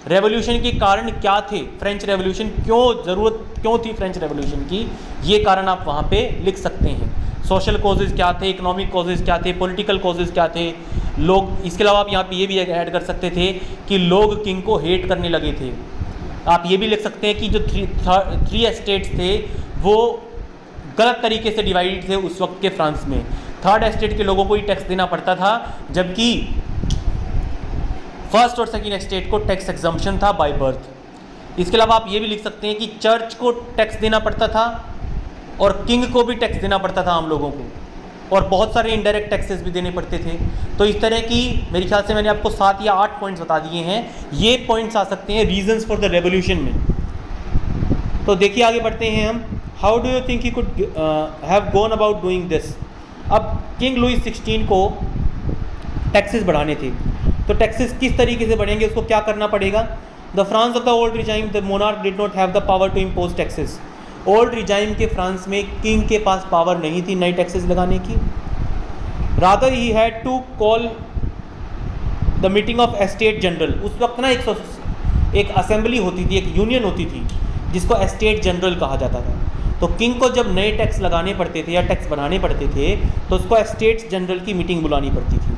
S1: रेवोल्यूशन के कारण क्या थे, फ्रेंच रेवोल्यूशन क्यों थी फ्रेंच रेवोल्यूशन की, ये कारण आप वहाँ पे लिख सकते हैं। सोशल कॉजेज़ क्या थे, इकोनॉमिक कॉजेज़ क्या थे, पॉलिटिकल कॉजेज़ क्या थे, लोग। इसके अलावा आप यहाँ पे ये भी ऐड कर सकते थे कि लोग किंग को हेट करने लगे थे। आप ये भी लिख सकते हैं कि जो थ्री एस्टेट्स थे वो गलत तरीके से डिवाइडेड थे उस वक्त के फ्रांस में। थर्ड एस्टेट के लोगों को ही टैक्स देना पड़ता था, जबकि फर्स्ट और सेकंड एस्टेट को टैक्स एग्जम्पशन था बाय बर्थ। इसके अलावा आप ये भी लिख सकते हैं कि चर्च को टैक्स देना पड़ता था और किंग को भी टैक्स देना पड़ता था आम लोगों को, और बहुत सारे इनडायरेक्ट टैक्सेस भी देने पड़ते थे। तो इस तरह की मेरे ख्याल से मैंने आपको 7 या 8 पॉइंट्स बता दिए हैं। ये पॉइंट्स आ सकते हैं रीजंस फॉर द रेवोल्यूशन में। तो देखिए आगे बढ़ते हैं हम। How do you think he could have gone about doing this. अब किंग लुईस 16 को टैक्सेस बढ़ाने थे, तो टैक्सेस किस तरीके से बढ़ेंगे, उसको क्या करना पड़ेगा। The France of the old regime the monarch did not have the power to impose taxes. Old regime के फ्रांस में किंग के पास पावर नहीं थी नई टैक्सेस लगाने की। Rather he had to call the meeting of estate general. उस वक्त ना एक असेंबली होती थी, एक यूनियन होती थी जिसको एस्टेट जनरल कहा जाता था। तो किंग को जब नए टैक्स लगाने पड़ते थे या टैक्स बढ़ाने पड़ते थे तो उसको एस्टेट्स जनरल की मीटिंग बुलानी पड़ती थी,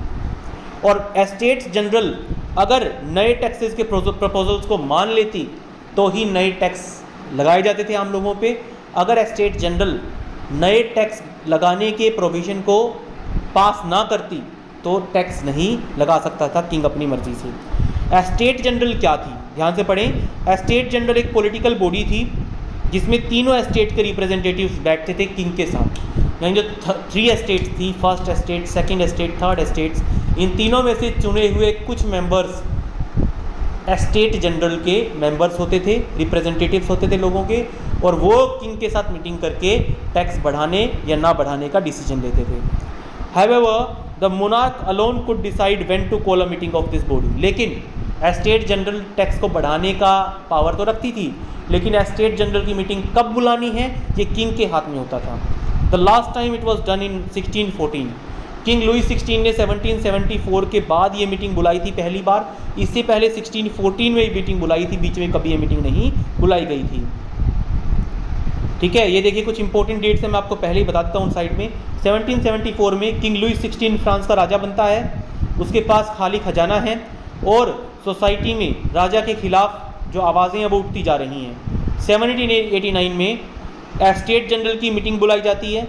S1: और एस्टेट्स जनरल अगर नए टैक्सेस के प्रपोजल्स को मान लेती तो ही नए टैक्स लगाए जाते थे आम लोगों पे। अगर एस्टेट जनरल नए टैक्स लगाने के प्रोविज़न को पास ना करती तो टैक्स नहीं लगा सकता था किंग अपनी मर्जी से। एस्टेट जनरल क्या थी, ध्यान से पढ़ें। एस्टेट जनरल एक पॉलिटिकल बॉडी थी जिसमें तीनों एस्टेट के रिप्रेजेंटेटिव्स बैठते थे किंग के साथ। यानी जो 3 एस्टेट्स थी, first estate, second estate, third estates, इन तीनों में से चुने हुए कुछ मेंबर्स एस्टेट जनरल के मेंबर्स होते थे, रिप्रेजेंटेटिव्स होते थे लोगों के, और वो किंग के साथ मीटिंग करके टैक्स बढ़ाने या ना बढ़ाने का डिसीजन लेते थे। However the monarch alone could decide when to call a meeting of this body. लेकिन एस्टेट जनरल टैक्स को बढ़ाने का पावर तो रखती थी, लेकिन एस्टेट जनरल की मीटिंग कब बुलानी है ये किंग के हाथ में होता था। The last time it was done in 1614। King Louis 16 ने 1774 के बाद ये मीटिंग बुलाई थी पहली बार। इससे पहले 1614 में ये मीटिंग बुलाई थी, बीच में कभी ये मीटिंग नहीं बुलाई गई थी। ठीक है, ये देखिए कुछ इंपॉर्टेंट डेट्स हैं, मैं आपको पहले ही बता देता हूँ साइड में। 1774 में किंग लुईस 16 फ्रांस का राजा बनता है, उसके पास खाली खजाना है और सोसाइटी में राजा के खिलाफ जो आवाज़ें हैं वो उठती जा रही हैं। 1789 में एस्टेट जनरल की मीटिंग बुलाई जाती है।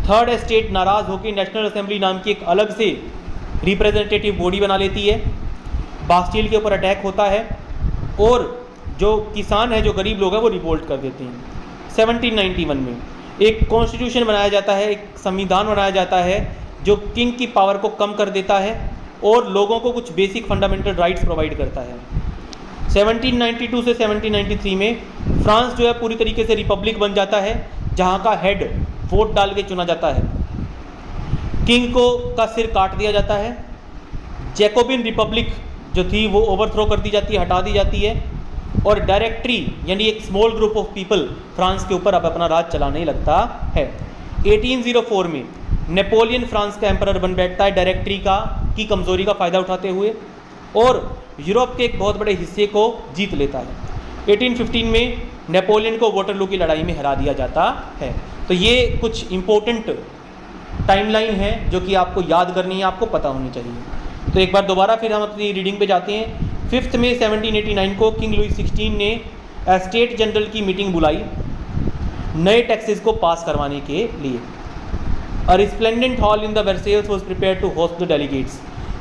S1: थर्ड एस्टेट नाराज़ होकर नेशनल असेंबली नाम की एक अलग से रिप्रेजेंटेटिव बॉडी बना लेती है। बास्टिल के ऊपर अटैक होता है और जो किसान है, जो गरीब लोग हैं, वो रिवोल्ट कर देते हैं। 1791 में एक कॉन्स्टिट्यूशन बनाया जाता है, एक संविधान बनाया जाता है जो किंग की पावर को कम कर देता है और लोगों को कुछ बेसिक फंडामेंटल राइट्स प्रोवाइड करता है। 1792 से 1793 में फ्रांस जो है पूरी तरीके से रिपब्लिक बन जाता है, जहाँ का हेड वोट डाल के चुना जाता है। किंग को का सिर काट दिया जाता है। जैकोबिन रिपब्लिक जो थी वो ओवरथ्रो कर दी जाती है, हटा दी जाती है। और डायरेक्टरी यानी एक small group of people France के ऊपर अब अपना राज चलाने लगता है। 1804 में नेपोलियन फ्रांस का एम्परर बन बैठता है डायरेक्टरी की कमज़ोरी का फ़ायदा उठाते हुए और यूरोप के एक बहुत बड़े हिस्से को जीत लेता है। 1815 में नेपोलियन को वाटरलू की लड़ाई में हरा दिया जाता है। तो ये कुछ इम्पोर्टेंट टाइमलाइन है जो कि आपको याद करनी है, आपको पता होनी चाहिए। तो एक बार दोबारा फिर हम अपनी रीडिंग पे जाते हैं। 5 मई 1789 को किंग लुई 16 ने स्टेट जनरल की मीटिंग बुलाई नए टैक्सेस को पास करवाने के लिए। A resplendent hall in the Versailles was prepared to host the delegates.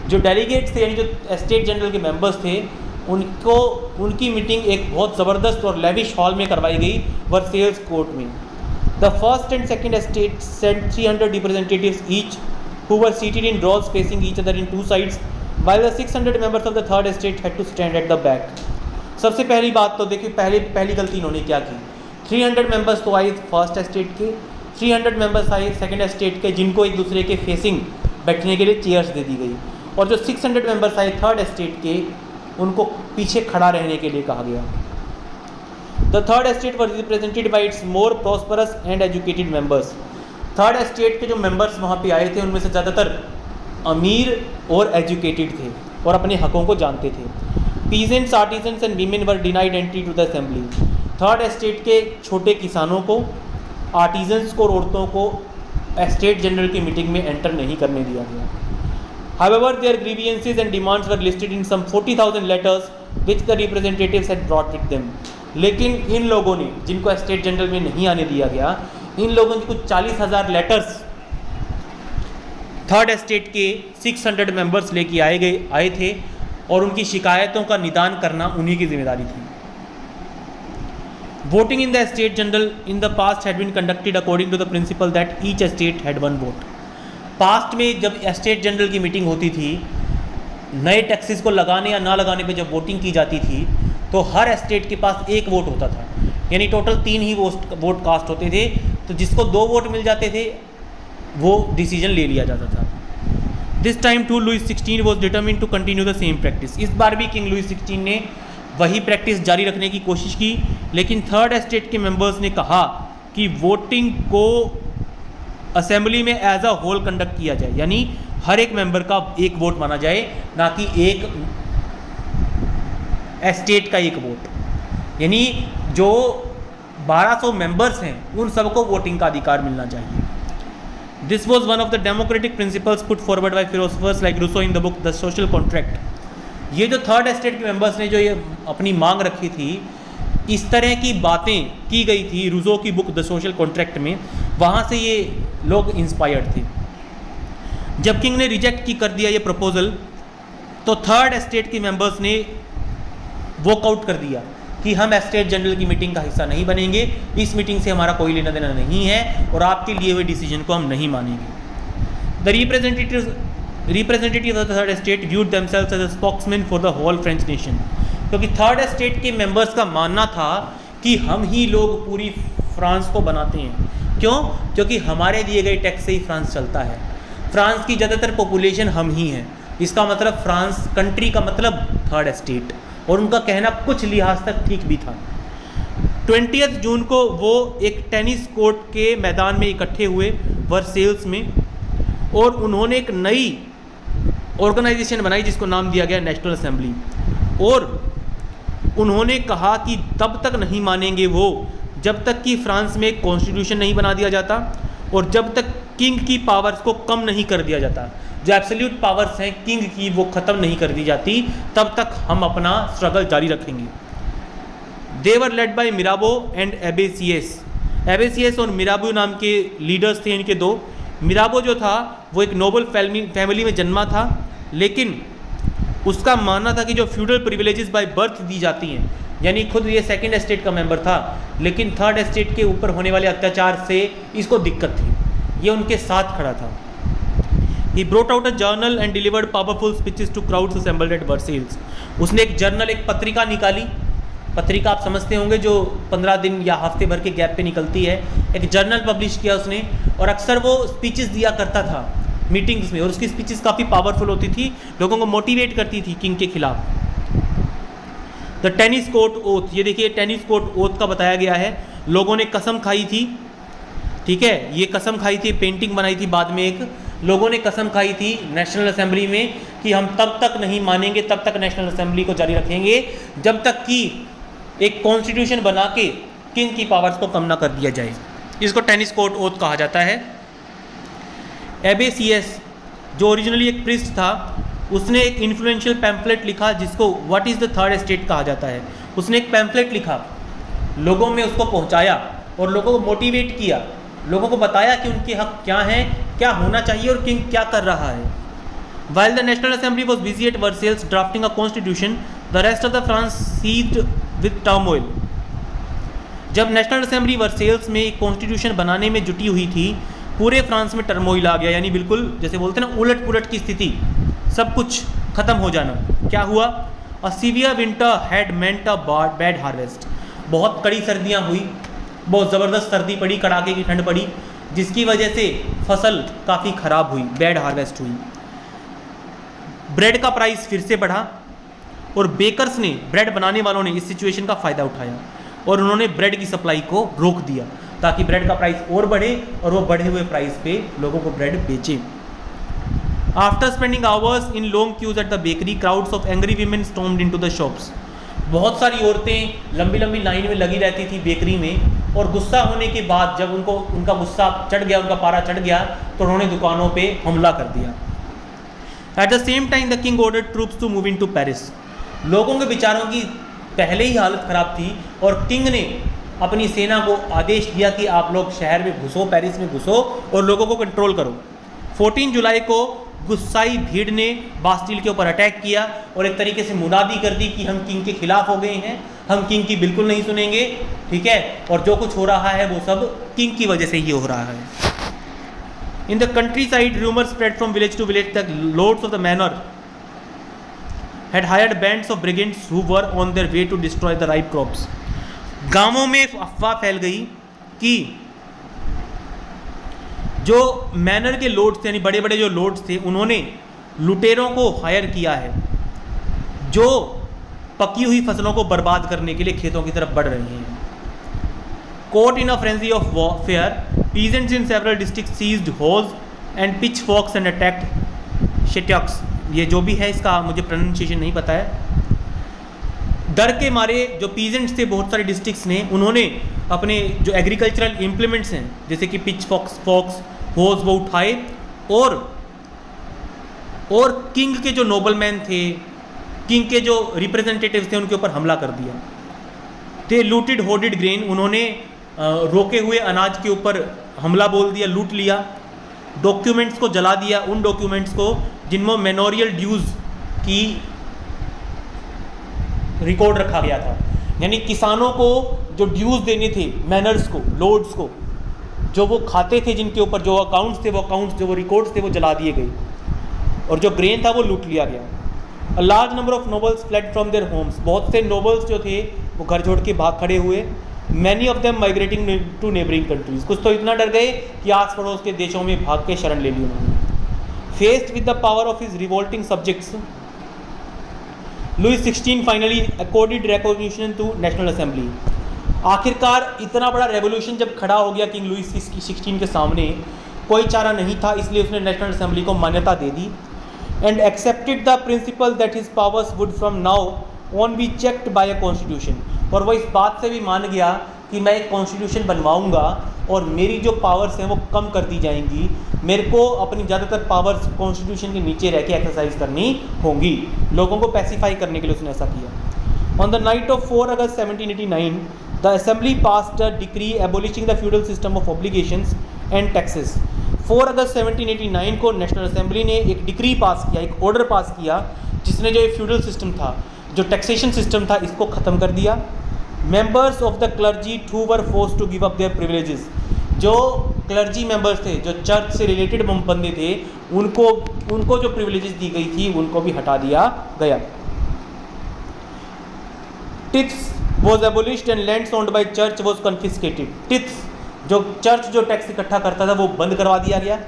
S1: जो डेलीगेट्स थे यानी जो स्टेट जनरल के मेंबर्स थे उनकी मीटिंग एक बहुत ज़बरदस्त और लेविश हॉल में करवाई गई वर्सेल्स कोर्ट में। The first and second state sent 300 representatives each who were seated in rows facing each other in two sides, while the 600 members of the third estate had to stand at the back. सबसे पहली बात तो देखिए पहली गलती इन्होंने क्या की। 300 मेंबर्स तो आए फर्स्ट एस्टेट के, 300 मेंबर्स आए सेकंड एस्टेट के, जिनको एक दूसरे के फेसिंग बैठने के लिए चेयर्स दे दी गई, और जो 600 मेंबर्स आए थर्ड एस्टेट के उनको पीछे खड़ा रहने के लिए कहा गया। The third estate was represented by it's more prosperous and educated members. Third estate के जो मेंबर्स वहाँ पे आए थे उनमें से ज़्यादातर अमीर और एजुकेटेड थे और अपने हकों को जानते थे। Peasants, artisans and women were denied entry to the assembly. Third estate के छोटे किसानों को, आर्टिजन्स को और औरतों को एस्टेट जनरल की मीटिंग में एंटर नहीं करने दिया गया। However their grievances and demands were listed in some 40,000 letters which the representatives had brought with them. लेकिन इन लोगों ने, जिनको एस्टेट जनरल में नहीं आने दिया गया, इन लोगों की कुछ 40,000 लेटर्स थर्ड एस्टेट के 600 मेंबर्स लेके आए थे और उनकी शिकायतों का निदान करना उन्हीं की जिम्मेदारी थी। Voting in the state general in the past had been conducted according to the principle that each state had one vote. Past में जब स्टेट जनरल की मीटिंग होती थी, नए टैक्सेस को लगाने या ना लगाने पे जब वोटिंग की जाती थी तो हर स्टेट के पास एक वोट होता था, यानी टोटल 3 ही वोट कास्ट होते थे। तो जिसको 2 वोट मिल जाते थे वो डिसीजन ले लिया जाता था। This time to Louis 16 was determined to continue the same practice. इस बार भी किंग लुई 16 ने वही प्रैक्टिस जारी रखने की कोशिश की, लेकिन थर्ड एस्टेट के मेंबर्स ने कहा कि वोटिंग को असेंबली में एज अ होल कंडक्ट किया जाए, यानी हर एक मेंबर का एक वोट माना जाए, ना कि एक एस्टेट का एक वोट। यानी जो 1200 मेंबर्स हैं उन सबको वोटिंग का अधिकार मिलना चाहिए। This was one of the democratic principles put forward by philosophers like Rousseau in the book the social contract. ये जो थर्ड एस्टेट के मेंबर्स ने जो ये अपनी मांग रखी थी, इस तरह की बातें की गई थी रूसो की बुक द सोशल कॉन्ट्रैक्ट में, वहाँ से ये लोग इंस्पायर्ड थे। जब किंग ने रिजेक्ट कर दिया ये प्रपोजल, तो थर्ड एस्टेट के मेंबर्स ने वॉकआउट कर दिया कि हम एस्टेट जनरल की मीटिंग का हिस्सा नहीं बनेंगे, इस मीटिंग से हमारा कोई लेना देना नहीं है और आपके लिए हुए डिसीजन को हम नहीं मानेंगे। The representative of the third estate viewed themselves as a spokesman for the whole French nation. क्योंकि थर्ड एस्टेट के मेंबर्स का मानना था कि हम ही लोग पूरी फ्रांस को बनाते हैं। क्यों? क्योंकि हमारे दिए गए टैक्स से ही फ्रांस चलता है। फ्रांस की ज़्यादातर पॉपुलेशन हम ही हैं, इसका मतलब फ्रांस कंट्री का मतलब थर्ड एस्टेट, और उनका कहना कुछ लिहाज तक ठीक भी था। 20 जून को वो एक टेनिस कोर्ट के मैदान में इकट्ठे हुए वर्सेल्स में, और उन्होंने एक नई ऑर्गेनाइजेशन बनाई जिसको नाम दिया गया नेशनल असेंबली। और उन्होंने कहा कि तब तक नहीं मानेंगे वो जब तक कि फ्रांस में एक कॉन्स्टिट्यूशन नहीं बना दिया जाता और जब तक किंग की पावर्स को कम नहीं कर दिया जाता। जो एब्सोल्यूट पावर्स हैं किंग की वो ख़त्म नहीं कर दी जाती, तब तक हम अपना स्ट्रगल जारी रखेंगे। दे वर लेड बाय मिराबो एंड एबेसियस। एबेसियस और मिराबो नाम के लीडर्स थे इनके दो। मिराबो जो था वो एक नोबल फैमिली में जन्मा था, लेकिन उसका मानना था कि जो फ्यूडल प्रिविलेजेस बाय बर्थ दी जाती हैं, यानी खुद ये सेकंड एस्टेट का मेंबर था, लेकिन थर्ड एस्टेट के ऊपर होने वाले अत्याचार से इसको दिक्कत थी, ये उनके साथ खड़ा था। He brought out a journal and delivered powerful speeches to crowds assembled at Versailles. उसने एक जर्नल, एक पत्रिका निकाली। पत्रिका आप समझते होंगे जो 15 दिन या हफ्ते भर के गैप पे निकलती है। एक जर्नल पब्लिश किया उसने, और अक्सर वो स्पीचेस दिया करता था मीटिंग्स में, और उसकी स्पीचेस काफ़ी पावरफुल होती थी, लोगों को मोटिवेट करती थी किंग के खिलाफ। द टेनिस कोर्ट ओथ, ये देखिए टेनिस कोर्ट ओथ का बताया गया है। लोगों ने कसम खाई थी, ठीक है, ये कसम खाई थी, पेंटिंग बनाई थी बाद में एक, लोगों ने कसम खाई थी नेशनल असेंबली में कि हम तब तक नहीं मानेंगे, तब तक नेशनल असेंबली को जारी रखेंगे जब तक कि एक कॉन्स्टिट्यूशन बना के किंग की पावर्स को कम ना कर दिया जाए। इसको टेनिस कोर्ट ओथ कहा जाता है। एबेसियस जो ओरिजिनली एक प्रिस्ट था, उसने एक इन्फ्लुएंशियल पैम्फलेट लिखा जिसको what is the third estate कहा जाता है। उसने एक पैम्फलेट लिखा, लोगों में उसको पहुंचाया और लोगों को मोटिवेट किया, लोगों को बताया कि उनके हक क्या हैं, क्या होना चाहिए और किंग क्या कर रहा है। While the National Assembly was busy at Versailles drafting a constitution, the rest of the France seized with turmoil. जब नेशनल असेंबली वर्सेल्स में एक कॉन्स्टिट्यूशन बनाने में जुटी हुई थी, पूरे फ्रांस में टर्मोइल आ गया, यानी बिल्कुल जैसे बोलते हैं ना उलट पुलट की स्थिति, सब कुछ खत्म हो जाना। क्या हुआ? A severe winter had meant a bad harvest. बहुत कड़ी सर्दियाँ हुई, बहुत ज़बरदस्त सर्दी पड़ी, कड़ाके की ठंड पड़ी, जिसकी वजह से फसल काफ़ी ख़राब हुई, बैड हार्वेस्ट हुई। ब्रेड का प्राइस फिर से बढ़ा और बेकर्स ने, ब्रेड बनाने वालों ने इस सिचुएशन का फ़ायदा उठाया और उन्होंने ब्रेड की सप्लाई को रोक दिया ताकि ब्रेड का प्राइस और बढ़े और वो बढ़े हुए प्राइस पे लोगों को ब्रेड बेचे। After spending hours in long queues at the bakery, crowds of angry women stormed into the shops. बहुत सारी औरतें लंबी लंबी लाइन में लगी रहती थी बेकरी में, और गुस्सा होने के बाद जब उनका गुस्सा चढ़ गया, उनका पारा चढ़ गया, तो उन्होंने दुकानों पे हमला कर दिया। At the same time the king ordered troops to move in to Paris. लोगों के बेचारों की पहले ही हालत ख़राब थी और किंग ने अपनी सेना को आदेश दिया कि आप लोग शहर में घुसो, पेरिस में घुसो और लोगों को कंट्रोल करो। 14 जुलाई को गुस्साई भीड़ ने बास्टिल के ऊपर अटैक किया और एक तरीके से मुनादी कर दी कि हम किंग के खिलाफ हो गए हैं, हम किंग की बिल्कुल नहीं सुनेंगे, ठीक है, और जो कुछ हो रहा है वो सब किंग की वजह से ही हो रहा है। In the countryside, rumors spread from village to village that lords of the manor had hired bands of brigands who were on their way to destroy the ripe crops. गांवों में अफवाह फैल गई कि जो मैनर के लॉर्ड्स थे, यानी बड़े बड़े जो लॉर्ड्स थे, उन्होंने लुटेरों को हायर किया है जो पकी हुई फसलों को बर्बाद करने के लिए खेतों की तरफ बढ़ रहे हैं। Caught in a frenzy of warfare, peasants in several districts seized hoes and pitchforks and attacked shetiaks. ये जो भी है इसका मुझे प्रोनाउंसिएशन नहीं पता है। डर के मारे जो पीजेंट्स थे बहुत सारे डिस्ट्रिक्ट्स ने, उन्होंने अपने जो एग्रीकल्चरल इम्प्लीमेंट्स हैं जैसे कि पिचफॉक्स, होज, वो उठाए और किंग के जो नोबलमैन थे, किंग के जो रिप्रेजेंटेटिव्स थे, उनके ऊपर हमला कर दिया। दे लूटेड होडेड ग्रेन, उन्होंने रोके हुए अनाज के ऊपर हमला बोल दिया, लूट लिया। डॉक्यूमेंट्स को जला दिया, उन डॉक्यूमेंट्स को जिनमें मेनोरियल ड्यूज़ की रिकॉर्ड रखा गया था, यानी किसानों को जो ड्यूज़ देने थे मैनर्स को, लॉर्ड्स को, जो वो खाते थे, जिनके ऊपर जो अकाउंट्स थे, वो अकाउंट्स जो वो रिकॉर्ड्स थे वो जला दिए गए और जो ग्रेन था वो लूट लिया गया। A large number of nobles fled from their homes, बहुत से नोबल्स जो थे वो घर छोड़ के भाग खड़े हुए। Many of them migrating to neighbouring countries, कुछ तो इतना डर गए कि आस पड़ोस के देशों में भाग के शरण ले ली उन्होंने। Faced with the power of his revolting subjects, Louis 16 finally accorded recognition to national assembly. आखिरकार इतना बड़ा रेवोल्यूशन जब खड़ा हो गया किंग लुईस 16 के सामने, कोई चारा नहीं था, इसलिए उसने नेशनल असेंबली को मान्यता दे दी and accepted the principle that his powers would from now on be checked by a constitution. और वो इस बात से भी मान गया कि मैं एक कॉन्स्टिट्यूशन बनवाऊंगा और मेरी जो पावर्स हैं वो कम कर दी जाएंगी, मेरे को अपनी ज़्यादातर पावर्स कॉन्स्टिट्यूशन के नीचे रह के एक्सरसाइज करनी होंगी। लोगों को पैसिफाई करने के लिए उसने ऐसा किया। On the night of 4 August 1789 the assembly passed a decree abolishing the feudal system of obligations and taxes. 4 अगस्त 1789 को नेशनल असेंबली ने एक डिक्री पास किया, एक ऑर्डर पास किया, जिसने जो फ्यूडल सिस्टम था, जो टैक्सेशन सिस्टम था, इसको ख़त्म कर दिया। Members of the clergy too were forced to give up their privileges. जो क्लर्जी मेंबर्स थे, जो चर्च से रिलेटेड बंदे थे, उनको जो प्रिविलेजेस दी गई थी उनको भी हटा दिया गया। Tithes was abolished and lands owned by church was confiscated. Tithes, जो चर्च जो टैक्स इकट्ठा करता था, वो बंद करवा दिया गया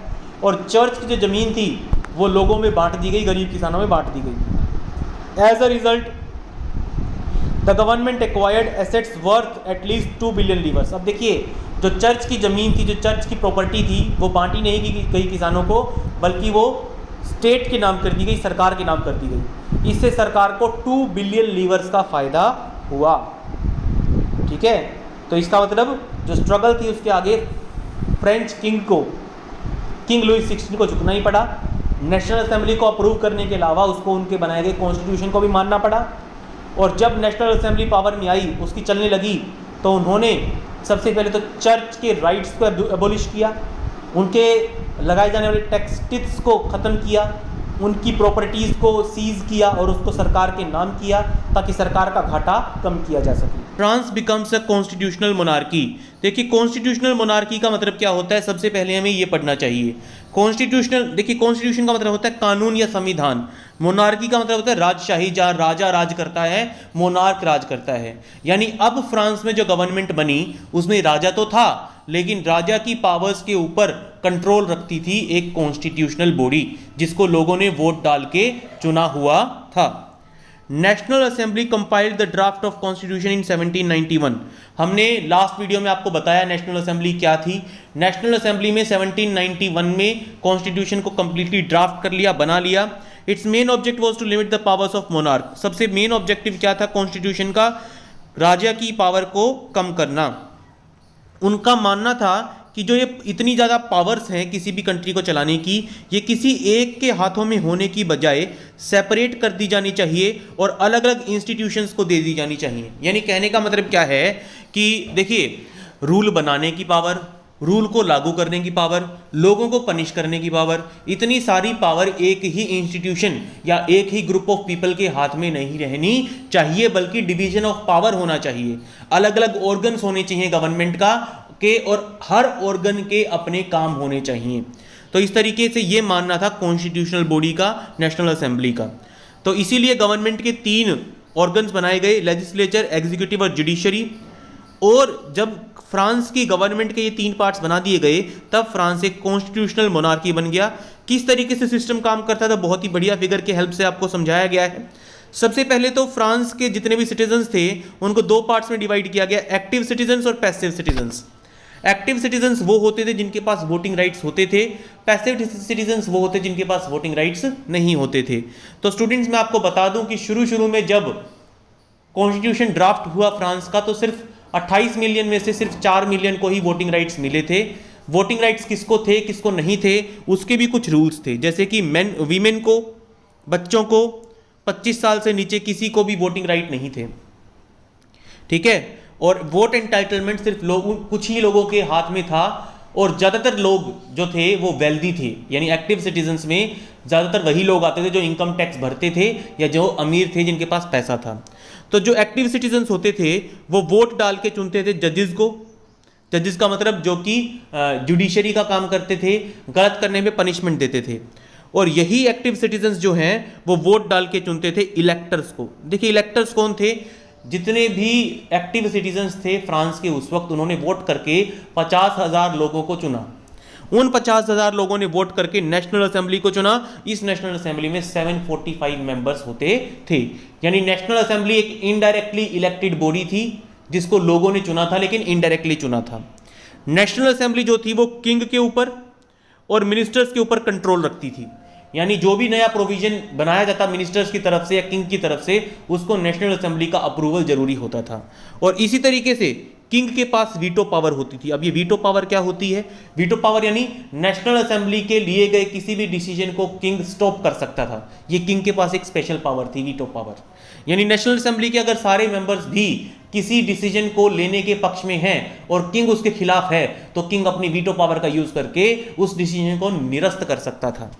S1: और चर्च की जो ज़मीन थी वो लोगों में बांट दी गई, गरीब किसानों में बांट दी गई। As a result the government acquired assets worth at least 2 billion livres. अब देखिए, जो चर्च की ज़मीन थी, जो चर्च की प्रॉपर्टी थी, वो बांटी नहीं गई किसानों को, बल्कि वो स्टेट के नाम कर दी गई, सरकार के नाम कर दी गई। इससे सरकार को 2 बिलियन लीवर्स का फ़ायदा हुआ। ठीक है, तो इसका मतलब जो स्ट्रगल थी उसके आगे फ्रेंच किंग लुइस 16 को झुकना ही पड़ा। नेशनल असेंबली को अप्रूव करने के अलावा उसको उनके बनाए गए कॉन्स्टिट्यूशन को भी मानना पड़ा। और जब नेशनल असेंबली पावर में आई, उसकी चलने लगी, तो उन्होंने सबसे पहले तो चर्च के राइट्स को एबोलिश किया, उनके लगाए जाने वाले टैक्सेस को ख़त्म किया, उनकी प्रॉपर्टीज़ को सीज किया और उसको सरकार के नाम किया, ताकि सरकार का घाटा कम किया जा सके। France becomes a constitutional monarchy. देखिए, कॉन्स्टिट्यूशनल मोनार्की का मतलब क्या होता है, सबसे पहले हमें ये पढ़ना चाहिए। कॉन्स्टिट्यूशनल, देखिए कॉन्स्टिट्यूशन का मतलब होता है कानून या संविधान। मोनार्की का मतलब होता है राजशाही, जहाँ राजा राज करता है, मोनार्क राज करता है। यानी अब फ्रांस में जो गवर्नमेंट बनी उसमें राजा तो था, लेकिन राजा की पावर्स के ऊपर कंट्रोल रखती थी एक कॉन्स्टिट्यूशनल बॉडी, जिसको लोगों ने वोट डाल के चुना हुआ था। National assembly compiled the draft of constitution in 1791। हमने लास्ट वीडियो में आपको बताया नेशनल असेंबली क्या थी। नेशनल असेंबली में 1791 में कॉन्स्टिट्यूशन को कंप्लीटली ड्राफ्ट कर लिया, बना लिया। Its main object was to limit the powers of monarch. सबसे मेन ऑब्जेक्टिव क्या था कॉन्स्टिट्यूशन का, राजा की पावर को कम करना। उनका मानना था कि जो ये इतनी ज़्यादा पावर्स हैं किसी भी कंट्री को चलाने की, ये किसी एक के हाथों में होने की बजाय सेपरेट कर दी जानी चाहिए और अलग अलग इंस्टीट्यूशंस को दे दी जानी चाहिए। यानी कहने का मतलब क्या है कि देखिए, रूल बनाने की पावर, रूल को लागू करने की पावर, लोगों को पनिश करने की पावर, इतनी सारी पावर एक ही इंस्टीट्यूशन या एक ही ग्रुप ऑफ पीपल के हाथ में नहीं रहनी चाहिए, बल्कि डिवीजन ऑफ पावर होना चाहिए। अलग अलग ऑर्गन्स होने चाहिए गवर्नमेंट का के, और हर ऑर्गन के अपने काम होने चाहिए। तो इस तरीके से ये मानना था कॉन्स्टिट्यूशनल बॉडी का, नेशनल असेंबली का। तो इसीलिए गवर्नमेंट के 3 ऑर्गन्स बनाए गए, लेजिस्लेचर, एग्जीक्यूटिव और जुडिशरी। और जब फ्रांस की गवर्नमेंट के ये 3 पार्ट्स बना दिए गए, तब फ्रांस एक कॉन्स्टिट्यूशनल मोनार्की बन गया। किस तरीके से सिस्टम काम करता था, बहुत ही बढ़िया फिगर के हेल्प से आपको समझाया गया है। सबसे पहले तो फ्रांस के जितने भी सिटीजन्स थे उनको 2 पार्ट्स में डिवाइड किया गया, एक्टिव सिटीजन्स और पैसिव सिटीजन्स। एक्टिव सिटीजन्स वो होते थे जिनके पास वोटिंग राइट्स होते थे, पैसिव सिटीजन्स वो होते जिनके पास वोटिंग राइट्स नहीं होते थे। तो स्टूडेंट्स, मैं आपको बता दूं कि शुरू में जब कॉन्स्टिट्यूशन ड्राफ्ट हुआ फ्रांस का, तो सिर्फ 28 मिलियन में से सिर्फ 4 मिलियन को ही वोटिंग राइट्स मिले थे। वोटिंग राइट्स किसको थे किसको नहीं थे, उसके भी कुछ रूल्स थे, जैसे कि वीमेन को, बच्चों को, 25 साल से नीचे किसी को भी वोटिंग राइट नहीं थे। ठीक है, और वोट एंटाइटलमेंट सिर्फ कुछ ही लोगों के हाथ में था, और ज़्यादातर लोग जो थे वो वेल्दी थे। यानी एक्टिव सिटीजन्स में ज़्यादातर वही लोग आते थे जो इनकम टैक्स भरते थे या जो अमीर थे, जिनके पास पैसा था। तो जो एक्टिव सिटीजन्स होते थे वो वोट डाल के चुनते थे जजेस को। जजेस का मतलब जो कि जुडिशरी का काम करते थे, गलत करने में पनिशमेंट देते थे। और यही एक्टिव सिटीजन्स जो हैं वो वोट डाल के चुनते थे इलेक्टर्स को। देखिए, इलेक्टर्स कौन थे, जितने भी एक्टिव सिटीजन्स थे फ्रांस के उस वक्त, उन्होंने वोट करके 50,000 लोगों को चुना। उन 50,000 लोगों ने वोट करके नेशनल असेंबली को चुना। इस नेशनल असेंबली में 745 मेंबर्स होते थे। यानी नेशनल असेंबली एक इनडायरेक्टली इलेक्टेड बॉडी थी जिसको लोगों ने चुना था, लेकिन इनडायरेक्टली चुना था। नेशनल असेंबली जो थी वो किंग के ऊपर और मिनिस्टर्स के ऊपर कंट्रोल रखती थी। यानी जो भी नया प्रोविजन बनाया जाता मिनिस्टर्स की तरफ से या किंग की तरफ से, उसको नेशनल असेंबली का अप्रूवल जरूरी होता था। और इसी तरीके से किंग के पास वीटो पावर होती थी। अब ये वीटो पावर क्या होती है, वीटो पावर यानी नेशनल असेंबली के लिए गए किसी भी डिसीजन को किंग स्टॉप कर सकता था। ये किंग के पास एक स्पेशल पावर थी, वीटो पावर। यानी नेशनल असेंबली के अगर सारे मेंबर्स भी किसी डिसीजन को लेने के पक्ष में हैं और किंग उसके खिलाफ है, तो किंग अपनी वीटो पावर का यूज करके उस डिसीजन को निरस्त कर सकता था।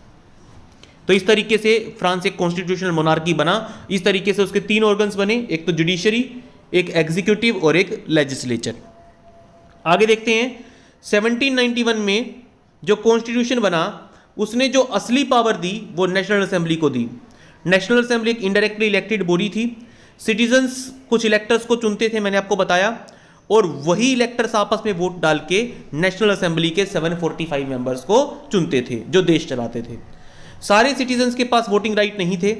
S1: तो इस तरीके से फ्रांस एक कॉन्स्टिट्यूशनल मोनार्की बना। इस तरीके से उसके 3 ऑर्गन्स बने, एक तो जुडिशरी, एक एग्जीक्यूटिव और एक लेजिस्लेचर। आगे देखते हैं, 1791 में जो कॉन्स्टिट्यूशन बना उसने जो असली पावर दी वो नेशनल असेंबली को दी। नेशनल असेंबली एक इनडायरेक्टली इलेक्टेड बॉडी थी। सिटीजन्स कुछ इलेक्टर्स को चुनते थे, मैंने आपको बताया, और वही इलेक्टर्स आपस में वोट डाल के नेशनल असेंबली के 745 मेंबर्स को चुनते थे जो देश चलाते थे। सारे सिटीजन्स के पास वोटिंग राइट नहीं थे।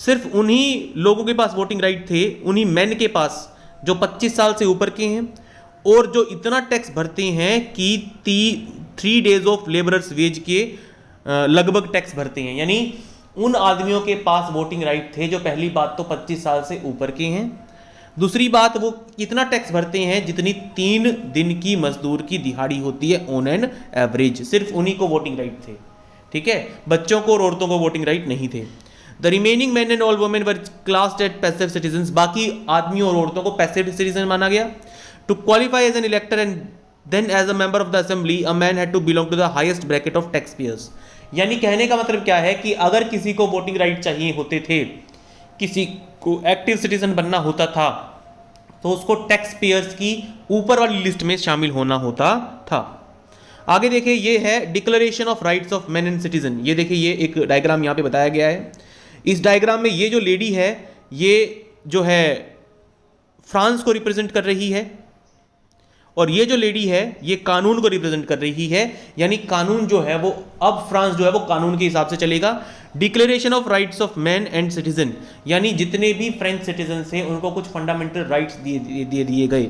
S1: सिर्फ उन्हीं लोगों के पास वोटिंग राइट थे, उन्हीं मैन के पास जो 25 साल से ऊपर के हैं और जो इतना टैक्स भरते हैं कि 3 डेज ऑफ लेबरर्स वेज के लगभग टैक्स भरते हैं। यानी उन आदमियों के पास वोटिंग राइट थे जो पहली बात तो 25 साल से ऊपर के हैं, दूसरी बात वो कितना टैक्स भरते हैं जितनी 3 दिन की मजदूर की दिहाड़ी होती है ऑन एन एवरेज, सिर्फ उन्हीं को वोटिंग राइट थे। ठीक है, बच्चों को और औरतों को वोटिंग राइट नहीं थे। The remaining man and all women were classed at passive citizen, बाकी आदमियों और औरतों को पैसिव सिटीजन माना गया। To qualify as an elector and then as a member of the assembly a man had to belong to the highest bracket of tax payers. यानी कहने का मतलब क्या है कि अगर किसी को वोटिंग राइट चाहिए होते थे, किसी को एक्टिव सिटीजन बनना होता था, तो उसको टैक्स पेयर्स की ऊपर वाली लिस्ट में शामिल होना होता था। आगे देखिए, ये है declaration of rights of man and citizen. ये देखिए, ये एक डायग्राम यहाँ पे बताया गया है। इस डायग्राम में ये जो लेडी है, ये जो है फ्रांस को रिप्रेजेंट कर रही है, और ये जो लेडी है ये कानून को रिप्रेजेंट कर रही है। यानी कानून जो है वो, अब फ्रांस जो है वो कानून के हिसाब से चलेगा। Declaration of rights of man and citizen, यानी जितने भी फ्रेंच सिटीजन हैं उनको कुछ फंडामेंटल राइट्स दिए गए,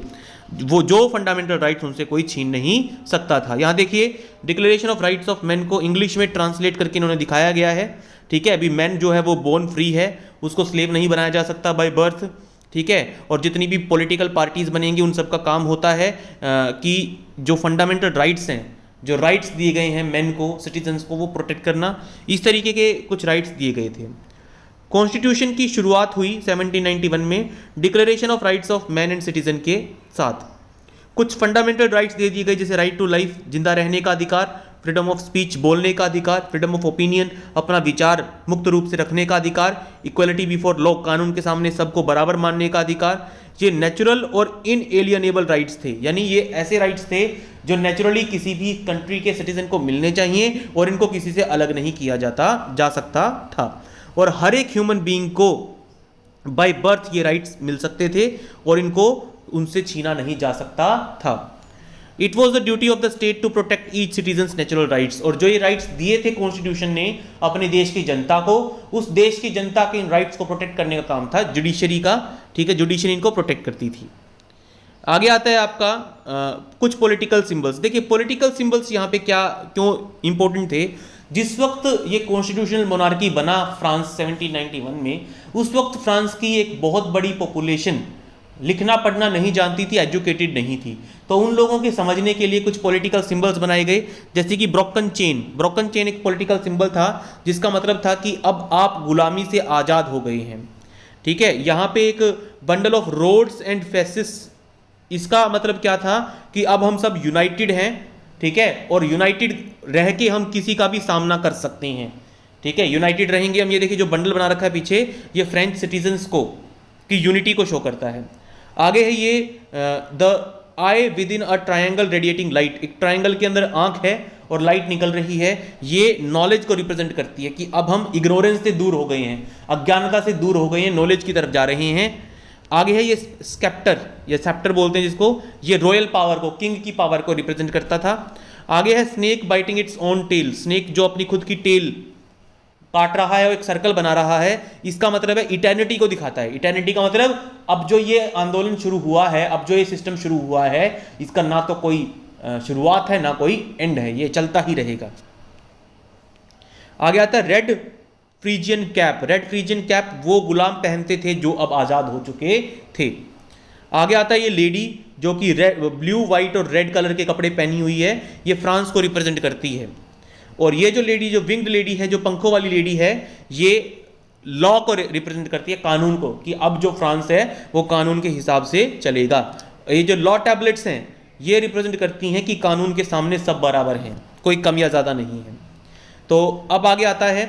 S1: वो जो फंडामेंटल राइट्स उनसे कोई छीन नहीं सकता था। यहाँ देखिए, declaration of rights of man को इंग्लिश में ट्रांसलेट करके इन्होंने दिखाया गया है। ठीक है, अभी मैन जो है वो बोर्न फ्री है, उसको स्लेव नहीं बनाया जा सकता बाय बर्थ। ठीक है, और जितनी भी पॉलिटिकल पार्टीज बनेंगी उन सबका काम होता है कि जो फंडामेंटल राइट्स हैं, जो राइट्स दिए गए हैं मैन को, सिटीजन्स को, वो प्रोटेक्ट करना। इस तरीके के कुछ राइट्स दिए गए थे। कॉन्स्टिट्यूशन की शुरुआत हुई 1791 में declaration of rights of man and citizen के साथ। कुछ फंडामेंटल राइट्स दे दिए गए, जैसे राइट टू लाइफ, जिंदा रहने का अधिकार, फ्रीडम ऑफ स्पीच, बोलने का अधिकार, फ्रीडम ऑफ ओपिनियन, अपना विचार मुक्त रूप से रखने का अधिकार, इक्वलिटी बिफोर लॉ, कानून के सामने सबको बराबर मानने का अधिकार। ये नेचुरल और इनएलियनेबल राइट्स थे, यानी ये ऐसे राइट्स थे जो नेचुरली किसी भी कंट्री के सिटीजन को मिलने चाहिए और इनको किसी से अलग नहीं किया जा सकता था। और हर एक ह्यूमन बीइंग को बाय बर्थ ये राइट्स मिल सकते थे और इनको उनसे छीना नहीं जा सकता था। It was the duty of the state to protect each citizen's natural rights, और जो ये राइट्स दिए थे कॉन्स्टिट्यूशन ने अपने देश की जनता को, उस देश की जनता के इन राइट्स को प्रोटेक्ट करने का काम था जुडिशरी का। ठीक है, जुडिशरी इनको प्रोटेक्ट करती थी। आगे आता है आपका कुछ पॉलिटिकल सिंबल्स। देखिए, पॉलिटिकल सिंबल्स यहाँ पे क्या क्यों इंपॉर्टेंट थे। जिस वक्त ये कॉन्स्टिट्यूशनल मोनार्की बना फ्रांस 1791 में, उस वक्त फ्रांस की एक बहुत बड़ी पॉपुलेशन लिखना पढ़ना नहीं जानती थी, एजुकेटेड नहीं थी। तो उन लोगों के समझने के लिए कुछ पॉलिटिकल सिंबल्स बनाए गए, जैसे कि ब्रोकन चेन। ब्रोकन चेन एक पॉलिटिकल सिंबल था जिसका मतलब था कि अब आप गुलामी से आज़ाद हो गए हैं। ठीक है, यहाँ पे एक bundle of rods and fasces, इसका मतलब क्या था कि अब हम सब यूनाइटेड हैं। ठीक है, और यूनाइटेड रह के हम किसी का भी सामना कर सकते हैं। ठीक है, यूनाइटेड रहेंगे हम। ये देखिए, जो बंडल बना रखा है पीछे, ये फ्रेंच सिटीजन्स को की यूनिटी को शो करता है। आगे है ये the I with in a triangle radiating light, एक ट्रायंगल के अंदर आंख है और लाइट निकल रही है। ये नॉलेज को रिप्रेजेंट करती है कि अब हम इग्नोरेंस से दूर हो गए हैं, अज्ञानता से दूर हो गए हैं, नॉलेज की तरफ जा रहे हैं। आगे है ये स्केप्टर, ये सेप्टर बोलते हैं जिसको, ये रॉयल पावर को, किंग की पावर को रिप्रेजेंट करता था। आगे है snake biting its own tail, snake जो अपनी खुद की टेल काट रहा है और एक सर्कल बना रहा है, इसका मतलब है इटर्निटी को दिखाता है। इटर्निटी का मतलब अब जो ये आंदोलन शुरू हुआ है, अब जो ये सिस्टम शुरू हुआ है, इसका ना तो कोई शुरुआत है ना कोई एंड है, ये चलता ही रहेगा। आगे आता है red Friesian cap. Red Friesian cap वो गुलाम पहनते थे जो अब आज़ाद हो चुके थे। आगे आता है ये लेडी जो कि ब्लू व्हाइट और रेड कलर के कपड़े पहनी हुई है, ये फ्रांस को रिप्रेजेंट करती है। और ये जो लेडी, जो विंग्ड लेडी है, जो पंखों वाली लेडी है, ये लॉ को रिप्रेजेंट करती है, कानून को, कि अब जो फ्रांस है वो कानून के हिसाब से चलेगा। ये जो लॉ टैबलेट्स हैं ये रिप्रेजेंट करती हैं कि कानून के सामने सब बराबर हैं, कोई कम या ज़्यादा नहीं है। तो अब आगे आता है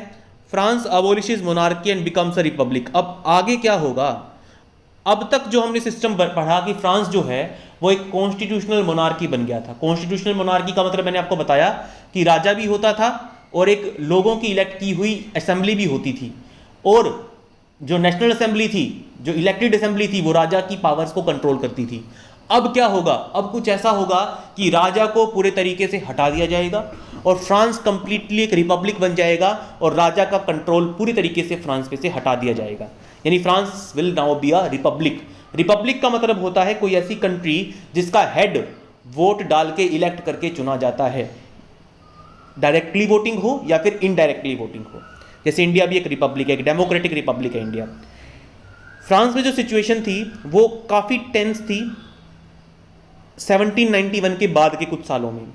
S1: France abolishes monarchy and becomes a republic. अब आगे क्या होगा? अब तक जो हमने सिस्टम पढ़ा कि फ्रांस जो है वो एक कॉन्स्टिट्यूशनल मोनार्की बन गया था। कॉन्स्टिट्यूशनल मोनार्की का मतलब मैंने आपको बताया कि राजा भी होता था और एक लोगों की इलेक्ट की हुई असेंबली भी होती थी, और जो नेशनल असेंबली थी, जो इलेक्टेड असेंबली थी, वो राजा की पावर्स को कंट्रोल करती थी। अब क्या होगा? अब कुछ ऐसा होगा कि राजा को पूरे तरीके से हटा दिया जाएगा और फ्रांस कंप्लीटली एक रिपब्लिक बन जाएगा और राजा का कंट्रोल पूरी तरीके से फ्रांस पे से हटा दिया जाएगा, यानी France will now be a republic. Republic का मतलब होता है कोई ऐसी कंट्री जिसका हेड वोट डाल के इलेक्ट करके चुना जाता है, डायरेक्टली वोटिंग हो या फिर इनडायरेक्टली वोटिंग हो। जैसे इंडिया भी एक रिपब्लिक है, एक डेमोक्रेटिक रिपब्लिक है इंडिया। फ्रांस में जो सिचुएशन थी वो काफ़ी टेंस थी 1791 के बाद के कुछ सालों में।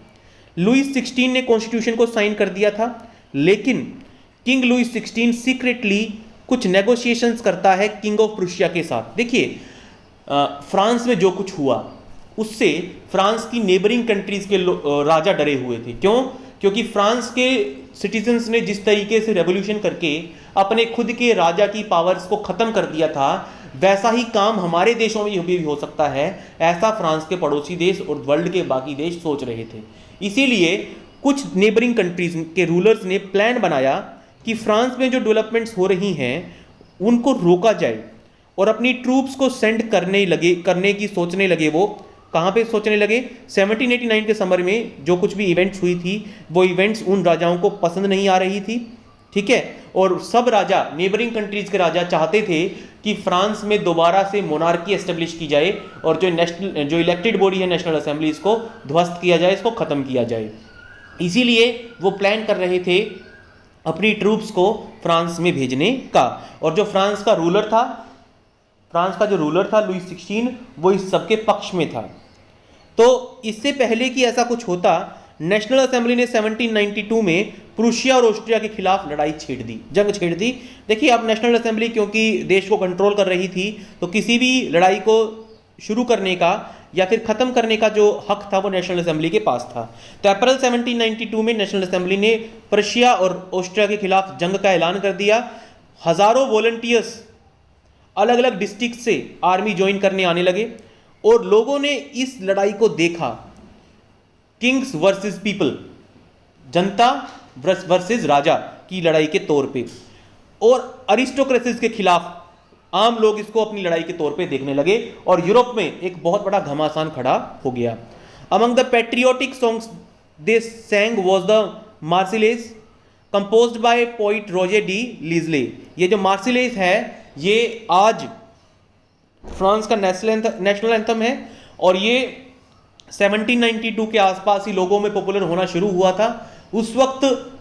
S1: लुईस 16 ने कॉन्स्टिट्यूशन को साइन कर दिया था, लेकिन किंग लुईस 16 सीक्रेटली कुछ नेगोशिएशंस करता है किंग ऑफ प्रुशिया के साथ। देखिए फ्रांस में जो कुछ हुआ उससे फ्रांस की नेबरिंग कंट्रीज के राजा डरे हुए थे। क्यों? क्योंकि फ्रांस के सिटीजन्स ने जिस तरीके से रेवोल्यूशन करके अपने खुद के राजा की पावर्स को ख़त्म कर दिया था, वैसा ही काम हमारे देशों में भी हो सकता है, ऐसा फ्रांस के पड़ोसी देश और वर्ल्ड के बाकी देश सोच रहे थे। इसीलिए कुछ नेबरिंग कंट्रीज के रूलर्स ने प्लान बनाया कि फ्रांस में जो डेवलपमेंट्स हो रही हैं उनको रोका जाए और अपनी ट्रूप्स को सेंड करने की सोचने लगे। वो कहाँ पे सोचने लगे? 1789 के समर में जो कुछ भी इवेंट्स हुई थी वो इवेंट्स उन राजाओं को पसंद नहीं आ रही थी, ठीक है। और सब राजा, नेबरिंग कंट्रीज के राजा चाहते थे कि फ्रांस में दोबारा से मोनार्की एस्टेब्लिश की जाए और जो इलेक्टेड बॉडी है नेशनल असेंबली, इसको ध्वस्त किया जाए, इसको ख़त्म किया जाए। इसीलिए वो प्लान कर रहे थे अपनी ट्रूप्स को फ्रांस में भेजने का। और जो फ्रांस का जो रूलर था लुईस 16, वो इस सबके पक्ष में था। तो इससे पहले कि ऐसा कुछ होता, नेशनल असेंबली ने 1792 में प्रूशिया और ऑस्ट्रिया के खिलाफ जंग छेड़ दी। देखिए अब नेशनल असेंबली क्योंकि देश को कंट्रोल कर रही थी, तो किसी भी लड़ाई को शुरू करने का या फिर ख़त्म करने का जो हक था वो नेशनल असेंबली के पास था। तो अप्रैल 1792 में नेशनल असेंबली ने प्रूशिया और ऑस्ट्रिया के खिलाफ जंग का ऐलान कर दिया। हज़ारों वॉलंटियर्स अलग अलग डिस्ट्रिक्ट से आर्मी ज्वाइन करने आने लगे और लोगों ने इस लड़ाई को देखा, किंग्स वर्सेस पीपल, जनता वर्सेस राजा की लड़ाई के तौर पे, और अरिस्टोक्रेसीज के खिलाफ आम लोग इसको अपनी लड़ाई के तौर पे देखने लगे और यूरोप में एक बहुत बड़ा घमासान खड़ा हो गया। Among the patriotic songs they sang was the Marseillaise composed by poet रोजे डी लीजले। ये जो मार्सिलेज है ये आज फ्रांस का नेशनल एंथम है और ये 1792 के आसपास ही लोगों में पॉपुलर होना शुरू हुआ था। उस वक्त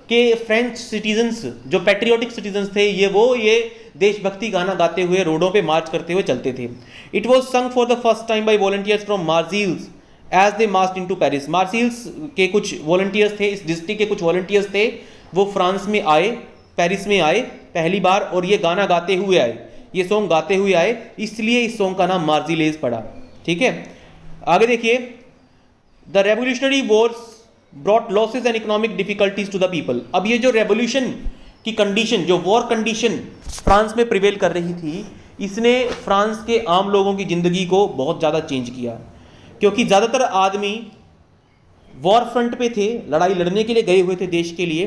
S1: के फ्रेंच सिटीजन्स जो पैट्रियोटिक सिटीजन्स थे ये देशभक्ति गाना गाते हुए रोडों पे मार्च करते हुए चलते थे। It was sung for the first time by volunteers from Marseilles as they marched into Paris. Marseilles के कुछ वॉलंटियर्स थे, इस डिस्ट्रिक्ट के कुछ वॉलंटियर्स थे, वो फ्रांस में आए, पेरिस में आए पहली बार और ये गाना गाते हुए आए, ये सॉन्ग गाते हुए आए, इसलिए इस सॉन्ग का नाम मार्सिलेज पड़ा। ठीक है, आगे देखिए, the revolutionary wars brought losses and economic difficulties to the people. अब ये जो रेवोल्यूशन की कंडीशन, जो वॉर कंडीशन फ्रांस में प्रिवेल कर रही थी, इसने फ्रांस के आम लोगों की ज़िंदगी को बहुत ज़्यादा चेंज किया, क्योंकि ज़्यादातर आदमी वॉर फ्रंट पे थे, लड़ाई लड़ने के लिए गए हुए थे देश के लिए।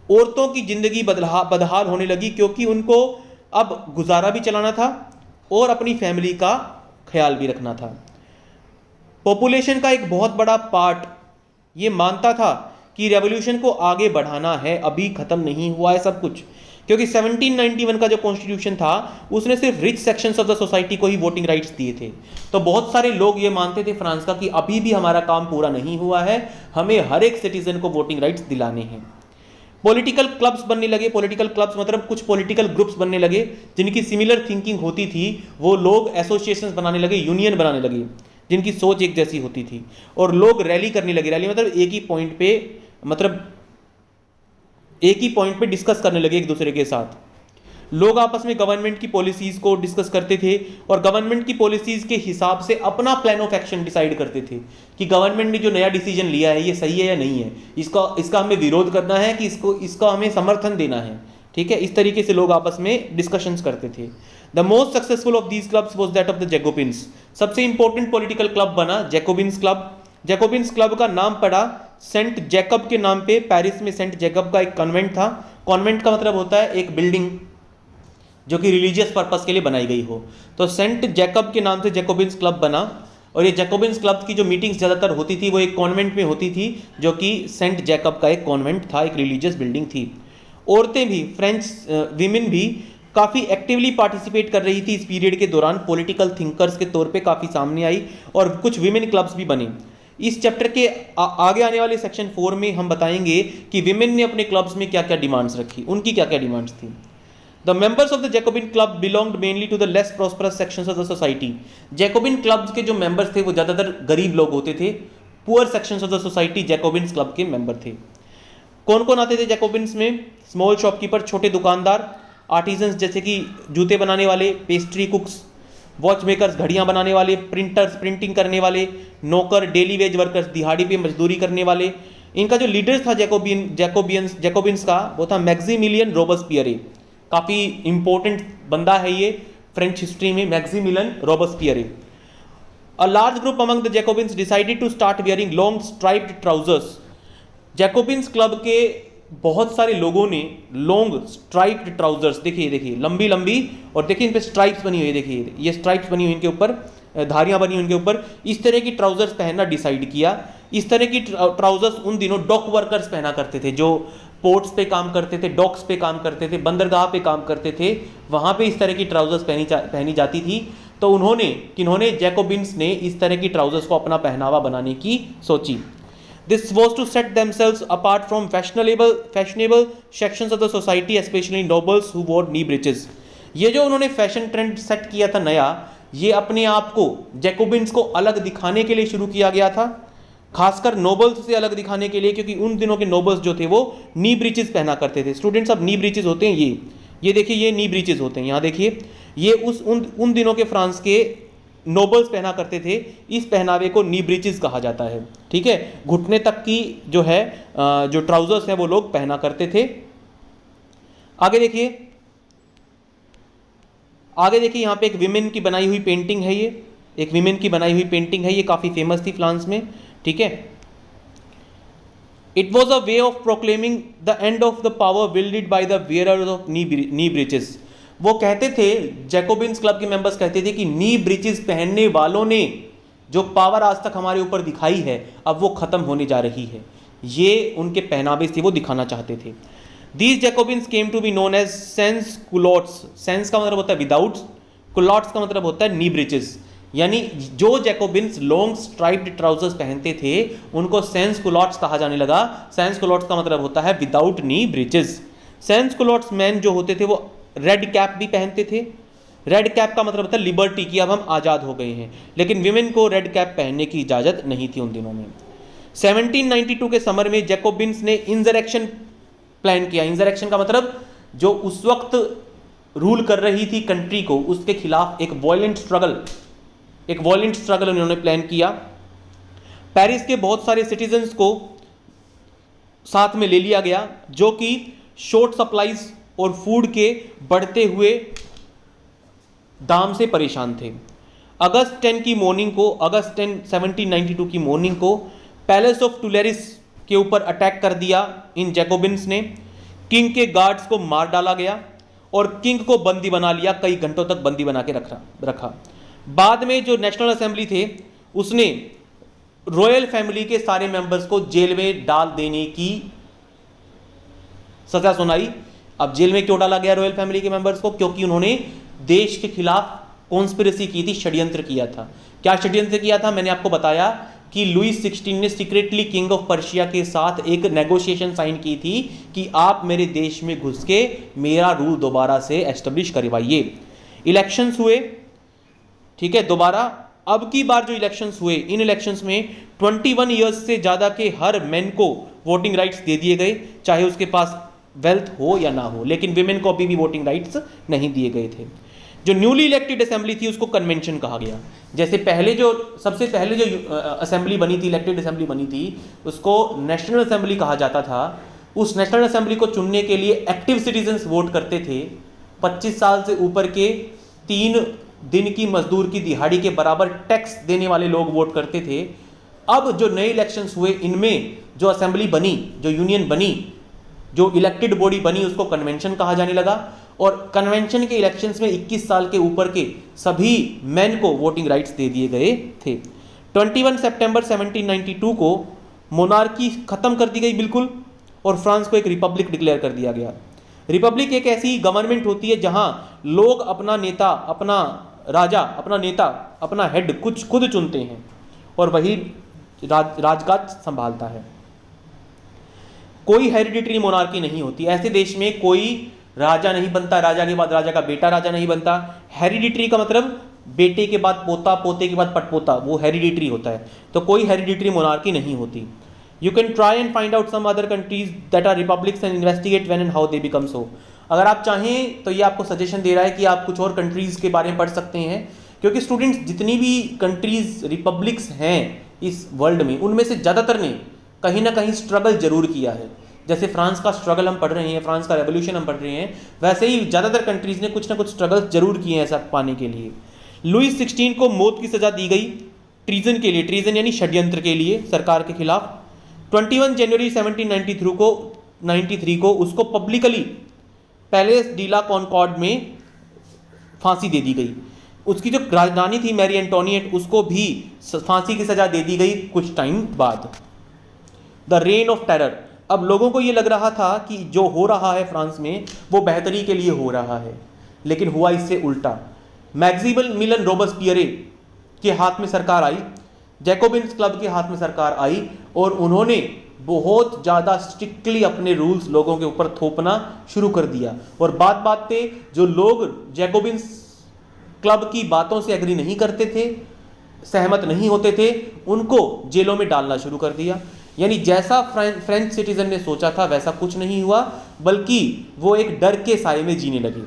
S1: औरतों की ज़िंदगी बदहाल होने लगी, क्योंकि उनको अब गुजारा भी चलाना था और अपनी फैमिली का ख्याल भी रखना था। पॉपुलेशन का एक बहुत बड़ा पार्ट ये मानता था कि रेवोल्यूशन को आगे बढ़ाना है, अभी ख़त्म नहीं हुआ है सब कुछ, क्योंकि 1791 का जो कॉन्स्टिट्यूशन था उसने सिर्फ rich sections of the society को ही वोटिंग राइट्स दिए थे। तो बहुत सारे लोग ये मानते थे फ्रांस का कि अभी भी हमारा काम पूरा नहीं हुआ है, हमें हर एक सिटीजन को वोटिंग राइट्स दिलाने हैं। पॉलिटिकल क्लब्स बनने लगे, पॉलिटिकल क्लब्स मतलब कुछ पॉलिटिकल ग्रुप्स बनने लगे जिनकी सिमिलर थिंकिंग होती थी, वो लोग एसोसिएशंस बनाने लगे, यूनियन बनाने लगे जिनकी सोच एक जैसी होती थी, और लोग रैली करने लगे। रैली मतलब एक ही पॉइंट पे डिस्कस करने लगे एक दूसरे के साथ। लोग आपस में गवर्नमेंट की पॉलिसीज को डिस्कस करते थे और गवर्नमेंट की पॉलिसीज के हिसाब से अपना प्लान ऑफ एक्शन डिसाइड करते थे कि गवर्नमेंट ने जो नया डिसीजन लिया है ये सही है या नहीं है, इसका हमें विरोध करना है कि इसका हमें समर्थन देना है। ठीक है, इस तरीके से लोग आपस में डिस्कशंस करते थे। The most successful of these clubs was that of the Jacobins. सबसे इंपॉर्टेंट पॉलिटिकल क्लब बना जैकोबिन्स क्लब। जैकोबिन्स क्लब का नाम पड़ा सेंट जैकब के नाम पे। पेरिस में सेंट जैकब का एक कॉन्वेंट था। कॉन्वेंट का मतलब होता है एक बिल्डिंग जो कि रिलीजियस पर्पस के लिए बनाई गई हो। तो सेंट जैकब के नाम से जैकोबिन्स क्लब बना। और ये जैकोबिन्स क्लब की जो मीटिंग्स ज़्यादातर होती थी वो एक कॉन्वेंट में होती थी, जो कि सेंट जैकब का एक कॉन्वेंट था, एक रिलीजियस बिल्डिंग थी। औरतें भी, फ्रेंच वीमेन भी काफ़ी एक्टिवली पार्टिसिपेट कर रही थी इस पीरियड के दौरान, पॉलिटिकल थिंकर्स के तौर पे काफ़ी सामने आई और कुछ वीमेन क्लब्स भी बने। इस चैप्टर के आगे आने वाले सेक्शन 4 में हम बताएंगे कि विमेन ने अपने क्लब्स में क्या क्या डिमांड्स रखी, उनकी क्या क्या डिमांड्स थी। The members of the Jacobin club belonged mainly to the less prosperous sections of the society. Jacobin clubs के जो मेंबर्स थे वो ज़्यादातर गरीब लोग होते थे, poor sections of the society Jacobins club के मेंबर थे। कौन कौन आते थे जैकोबिन्स में? स्मॉल शॉपकीपर, छोटे दुकानदार, आर्टिजन्स जैसे कि जूते बनाने वाले, पेस्ट्री कुक्स, वॉच मेकर्स घड़ियाँ बनाने वाले, प्रिंटर्स प्रिंटिंग करने वाले, नौकर, डेली वेज वर्कर्स दिहाड़ी पे मजदूरी करने वाले। इनका जो लीडर था जैकोबिन्स का वो था मैक्सिमिलियन रोबेस्पियरे। काफ़ी इंपॉर्टेंट बंदा है ये फ्रेंच हिस्ट्री में, Maximilien Robespierre. A large group among the Jacobins decided to start wearing long striped trousers. Jacobins club के बहुत सारे लोगों ने लॉन्ग स्ट्राइप्ड ट्राउजर्स, देखिए लंबी लंबी, और देखिए इन पे स्ट्राइप्स बनी हुई है, देखिए ये स्ट्राइप्स बनी हुई इनके ऊपर, धारियां बनी हुई इनके ऊपर, इस तरह की ट्राउजर्स पहनना डिसाइड किया। इस तरह की ट्राउजर्स उन दिनों डॉक वर्कर्स पहना करते थे, जो पोर्ट्स पे काम करते थे, डॉक्स पे काम करते थे, बंदरगाह पे काम करते थे, वहाँ पे इस तरह की ट्राउजर्स पहनी जाती थी। तो किन्होंने जैकोबिन्स ने इस तरह की ट्राउजर्स को अपना पहनावा बनाने की सोची। This was to set themselves apart from fashionable sections of the society, especially nobles who wore knee breeches. ये जो उन्होंने फैशन ट्रेंड सेट किया था नया, ये अपने आप को जैकोबिन्स को अलग दिखाने के लिए शुरू किया गया था, खासकर नोबल्स से अलग दिखाने के लिए, क्योंकि उन दिनों के नोबल्स जो थे वो नी ब्रीचेस पहना करते थे। स्टूडेंट्स, अब नी ब्रीचेस होते हैं ये देखिए, ये नी ब्रीचेस होते हैं, यहाँ देखिए, ये उन दिनों के फ्रांस के नोबल्स पहना करते थे। इस पहनावे को नी ब्रीचेस कहा जाता है, ठीक है। घुटने तक की जो है जो ट्राउजर्स हैं वो लोग पहना करते थे। आगे देखिए यहाँ पे एक विमेन की बनाई हुई पेंटिंग है, ये एक विमेन की बनाई हुई पेंटिंग है, ये काफ़ी फेमस थी फ्रांस में, ठीक है। It was a way of proclaiming the end of the power wielded by the wearers of knee breeches. वो कहते थे, जैकोबिन्स क्लब के मेंबर्स कहते थे कि नी ब्रीचेस पहनने वालों ने जो पावर आज तक हमारे ऊपर दिखाई है, अब वो खत्म होने जा रही है। ये उनके पहनावे से वो दिखाना चाहते थे। These Jacobins came to be known as sans culottes. Sans का मतलब होता है विदाउट, कुलॉट्स का मतलब होता है नी ब्रीचेस। यानी जो जैकोबिन्स लॉन्ग स्ट्राइप्ड ट्राउजर्स पहनते थे उनको सेंस कुलॉट्स कहा जाने लगा। सेंस कुलॉट्स का मतलब होता है विदाउट नी ब्रीचेस। सेंस कुलॉट्स मैन जो होते थे वो रेड कैप भी पहनते थे। रेड कैप का मतलब होता है लिबर्टी की, अब हम आज़ाद हो गए हैं, लेकिन विमेन को रेड कैप पहनने की इजाज़त नहीं थी उन दिनों में। 1792 के समर में जैकोबिन्स ने इंसरेक्शन प्लान किया। इंसरेक्शन का मतलब जो उस वक्त रूल कर रही थी कंट्री को, उसके खिलाफ एक वॉयलेंट स्ट्रगल उन्होंने प्लान किया। पेरिस के बहुत सारे सिटीजन्स को साथ में ले लिया गया, जो कि शॉर्ट सप्लाईज और फूड के बढ़ते हुए दाम से परेशान थे। अगस्त 10 की मॉर्निंग को, अगस्त 10 1792 की मॉर्निंग को पैलेस ऑफ टुलेरिस के ऊपर अटैक कर दिया इन जैकोबिन्स ने। किंग के गार्ड्स को मार डाला गया और किंग को बंदी बना लिया, कई घंटों तक बंदी बना के रखा। बाद में जो नेशनल असेंबली थे उसने रॉयल फैमिली के सारे मेंबर्स को जेल में डाल देने की सजा सुनाई। अब जेल में क्यों डाला गया रॉयल फैमिली के मेंबर्स को? क्योंकि उन्होंने देश के खिलाफ कॉन्स्पिरेसी की थी, षड्यंत्र किया था। क्या षड्यंत्र किया था? मैंने आपको बताया कि लुईस 16 ने सीक्रेटली किंग ऑफ पर्शिया के साथ एक नेगोशिएशन साइन की थी कि आप मेरे देश में घुस के मेरा रूल दोबारा से एस्टेब्लिश करवाइए। इलेक्शंस हुए, ठीक है, दोबारा। अब की बार जो इलेक्शंस हुए, इन इलेक्शंस में 21 ईयर्स से ज़्यादा के हर मैन को वोटिंग राइट्स दे दिए गए, चाहे उसके पास वेल्थ हो या ना हो, लेकिन विमेन को अभी भी वोटिंग राइट्स नहीं दिए गए थे। जो न्यूली इलेक्टेड असेंबली थी उसको कन्वेंशन कहा गया। जैसे सबसे पहले जो असेंबली बनी थी, इलेक्टेड असेंबली बनी थी, उसको नेशनल असेंबली कहा जाता था। उस नेशनल असेंबली को चुनने के लिए एक्टिव सिटीजन्स वोट करते थे। 25 साल से ऊपर के 3 दिन की मजदूर की दिहाड़ी के बराबर टैक्स देने वाले लोग वोट करते थे। अब जो नए इलेक्शंस हुए, इनमें जो असेंबली बनी, जो यूनियन बनी, जो इलेक्टेड बॉडी बनी, उसको कन्वेंशन कहा जाने लगा। और कन्वेंशन के इलेक्शंस में 21 साल के ऊपर के सभी मैन को वोटिंग राइट्स दे दिए गए थे। 21 सितंबर 1792 को मोनार्की खत्म कर दी गई बिल्कुल, और फ्रांस को एक रिपब्लिक डिक्लेयर कर दिया गया। रिपब्लिक एक ऐसी गवर्नमेंट होती है जहां लोग अपना नेता, अपना राजा, अपना नेता, अपना हेड कुछ खुद चुनते हैं और वही राजकाज संभालता है। कोई हेरिडिटरी मोनार्की नहीं होती, ऐसे देश में कोई राजा नहीं बनता, राजा के बाद राजा का बेटा राजा नहीं बनता। हेरिडिटरी का मतलब बेटे के बाद पोता, पोते के बाद पटपोता, वो हेरिडिटरी होता है। तो कोई हेरिडिटरी मोनार्की नहीं होती। You can try and find out some other countries that are republics and investigate when and how they become so. अगर आप चाहें तो ये आपको सजेशन दे रहा है कि आप कुछ और कंट्रीज के बारे में पढ़ सकते हैं, क्योंकि स्टूडेंट्स जितनी भी कंट्रीज रिपब्लिक्स हैं इस वर्ल्ड में, उनमें से ज़्यादातर ने कहीं ना कहीं स्ट्रगल जरूर किया है। जैसे फ्रांस का स्ट्रगल हम पढ़ रहे हैं, फ्रांस का रेवोल्यूशन हम पढ़ रहे हैं, वैसे ही ज़्यादातर कंट्रीज़ ने कुछ ना कुछ स्ट्रगल जरूर किए हैं ऐसा पाने के लिए। लुईस 16 को मौत की सज़ा दी गई ट्रीजन के लिए, ट्रीजन यानी षड्यंत्र के लिए सरकार के खिलाफ। 21 जनवरी 1793 को उसको पब्लिकली पैलेस डीला कॉनकॉर्ड में फांसी दे दी गई। उसकी जो राजधानी थी मैरी एंटोनिएट, उसको भी फांसी की सज़ा दे दी गई कुछ टाइम बाद। The rain of terror. अब लोगों को ये लग रहा था कि जो हो रहा है फ्रांस में वो बेहतरी के लिए हो रहा है, लेकिन हुआ इससे उल्टा। मैक्सिमिलियन रोबेस्पियरे के हाथ में सरकार आई, जैकोबिन्स क्लब के हाथ में सरकार आई, और उन्होंने बहुत ज़्यादा स्ट्रिक्टली अपने रूल्स लोगों के ऊपर थोपना शुरू कर दिया। और बात बात पे जो लोग जैकोबिन्स क्लब की बातों से एग्री नहीं करते थे, सहमत नहीं होते थे, उनको जेलों में डालना शुरू कर दिया। यानी जैसा फ्रेंच सिटीजन ने सोचा था वैसा कुछ नहीं हुआ, बल्कि वो एक डर के साए में जीने लगे।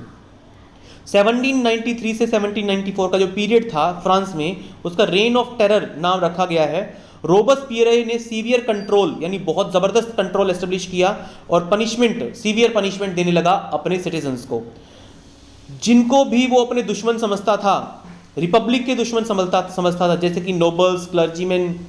S1: 1793 से 1794 का जो पीरियड था फ्रांस में, उसका रेन ऑफ टेरर नाम रखा गया है। रोबेस्पियरे ने सीवियर कंट्रोल यानी बहुत ज़बरदस्त कंट्रोल एस्टेब्लिश किया और पनिशमेंट, सीवियर पनिशमेंट देने लगा अपने सिटीजन्स को, जिनको भी वो अपने दुश्मन समझता था, रिपब्लिक के दुश्मन समझता था, जैसे कि nobles, clergyman,